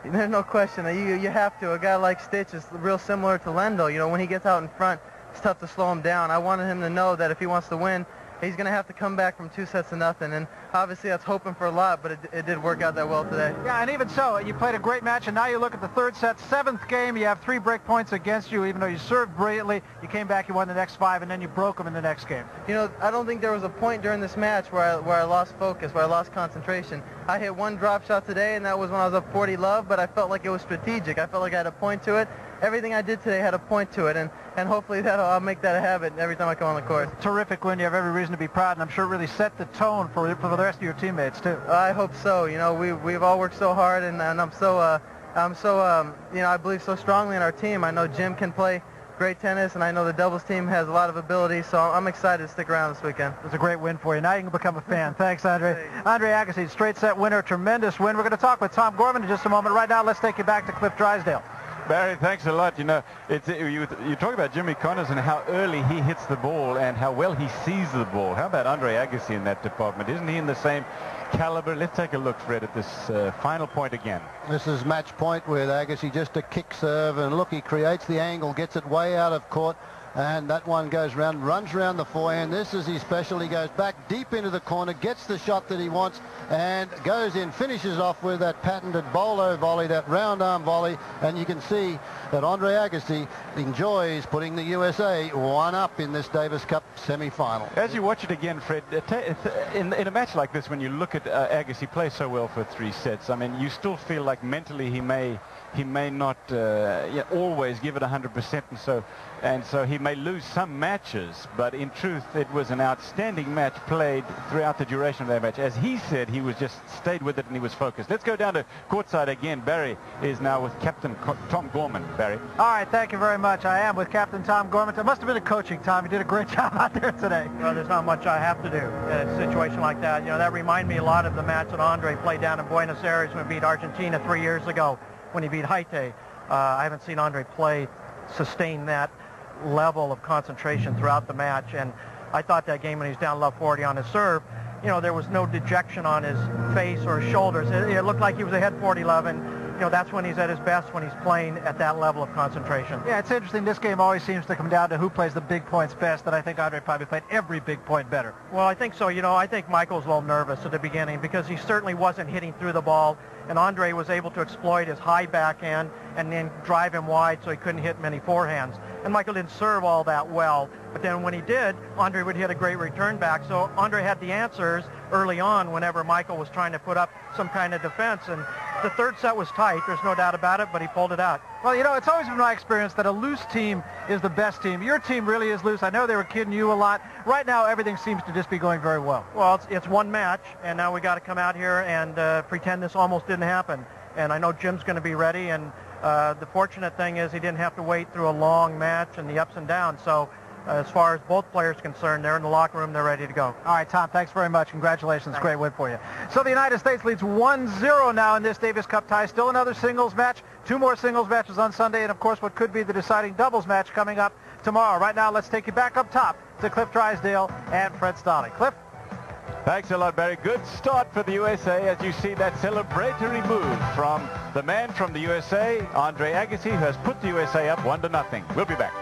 There's no question. You have to. A guy like Stich is real similar to Lendl. You know, when he gets out in front, it's tough to slow him down. I wanted him to know that if he wants to win, he's going to have to come back from 2-0, and obviously that's hoping for a lot, but it did work out that well today. Yeah, and even so, you played a great match, and now you look at the third set, 7th game, you have 3 break points against you, even though you served brilliantly. You came back, you won the next 5, and then you broke them in the next game. You know, I don't think there was a point during this match where I lost focus, where I lost concentration. I hit one drop shot today, and that was when I was up 40-love, but I felt like it was strategic. I felt like I had a point to it. Everything I did today had a point to it, and hopefully I'll make that a habit every time I come on the court. Terrific win. You have every reason to be proud, and I'm sure it really set the tone for the rest of your teammates too. I hope so. You know, we've all worked so hard, and I'm so you know, I believe so strongly in our team. I know Jim can play great tennis, and I know the doubles team has a lot of ability, so I'm excited to stick around this weekend. It was a great win for you. Now you can become a fan. Thanks, Andre. Andre Agassi, straight set winner, tremendous win. We're going to talk with Tom Gorman in just a moment. Right now, let's take you back to Cliff Drysdale. Barry, thanks a lot. You know, you talk about Jimmy Connors and how early he hits the ball and how well he sees the ball. How about Andre Agassi in that department? Isn't he in the same caliber? Let's take a look, Fred, at this final point again. This is match point with Agassi, just a kick serve, and look, he creates the angle, gets it way out of court, and that one goes round, runs around the forehand. This is his special. He goes back deep into the corner, gets the shot that he wants, and goes in, finishes off with that patented bolo volley, that round arm volley, and you can see that Andre Agassi enjoys putting the USA 1-up in this Davis Cup semi-final. As you watch it again, Fred, in a match like this, when you look at Agassi play so well for 3 sets, I mean, you still feel like mentally he may not always give it 100%, and so he may lose some matches, but in truth it was an outstanding match played throughout the duration of that match. As he said, he he was just stayed with it and he was focused. Let's go down to courtside again. Barry is now with Captain Tom Gorman. Barry. All right, thank you very much. I am with Captain Tom Gorman. It must have been a coaching, Tom. You did a great job out there today. Well, there's not much I have to do in a situation like that. You know, that reminded me a lot of the match that Andre played down in Buenos Aires when he beat Argentina 3 years ago when he beat Haite. I haven't seen Andre sustain that level of concentration throughout the match, and I thought that game when he was down love 40 on his serve, you know, there was no dejection on his face or his shoulders. It looked like he was ahead 40-11. You know, that's when he's at his best, when he's playing at that level of concentration. Yeah, it's interesting. This game always seems to come down to who plays the big points best, and I think Andre probably played every big point better. Well, I think so. You know, I think Michael's a little nervous at the beginning because he certainly wasn't hitting through the ball, and Andre was able to exploit his high backhand and then drive him wide so he couldn't hit many forehands. And Michael didn't serve all that well, but then when he did, Andre would hit a great return back. So Andre had the answers early on whenever Michael was trying to put up some kind of defense. And the third set was tight, there's no doubt about it, but he pulled it out. Well, you know, it's always been my experience that a loose team is the best team. Your team really is loose. I know they were kidding you a lot. Right now, everything seems to just be going very well. Well, it's one match, and now we got to come out here and pretend this almost didn't happen. And I know Jim's going to be ready, and the fortunate thing is he didn't have to wait through a long match and the ups and downs. So as far as both players are concerned, they're in the locker room, they're ready to go. All right, Tom, thanks very much. Congratulations. Thanks. Great win for you. So the United States leads 1-0 now in this Davis Cup tie. Still another singles match. 2 more singles matches on Sunday, and of course what could be the deciding doubles match coming up tomorrow. Right now, let's take you back up top to Cliff Drysdale and Fred Stoddard. Cliff? Thanks a lot, Barry. Good start for the USA as you see that celebratory move from the man from the USA, Andre Agassi, who has put the USA up 1-0. We'll be back.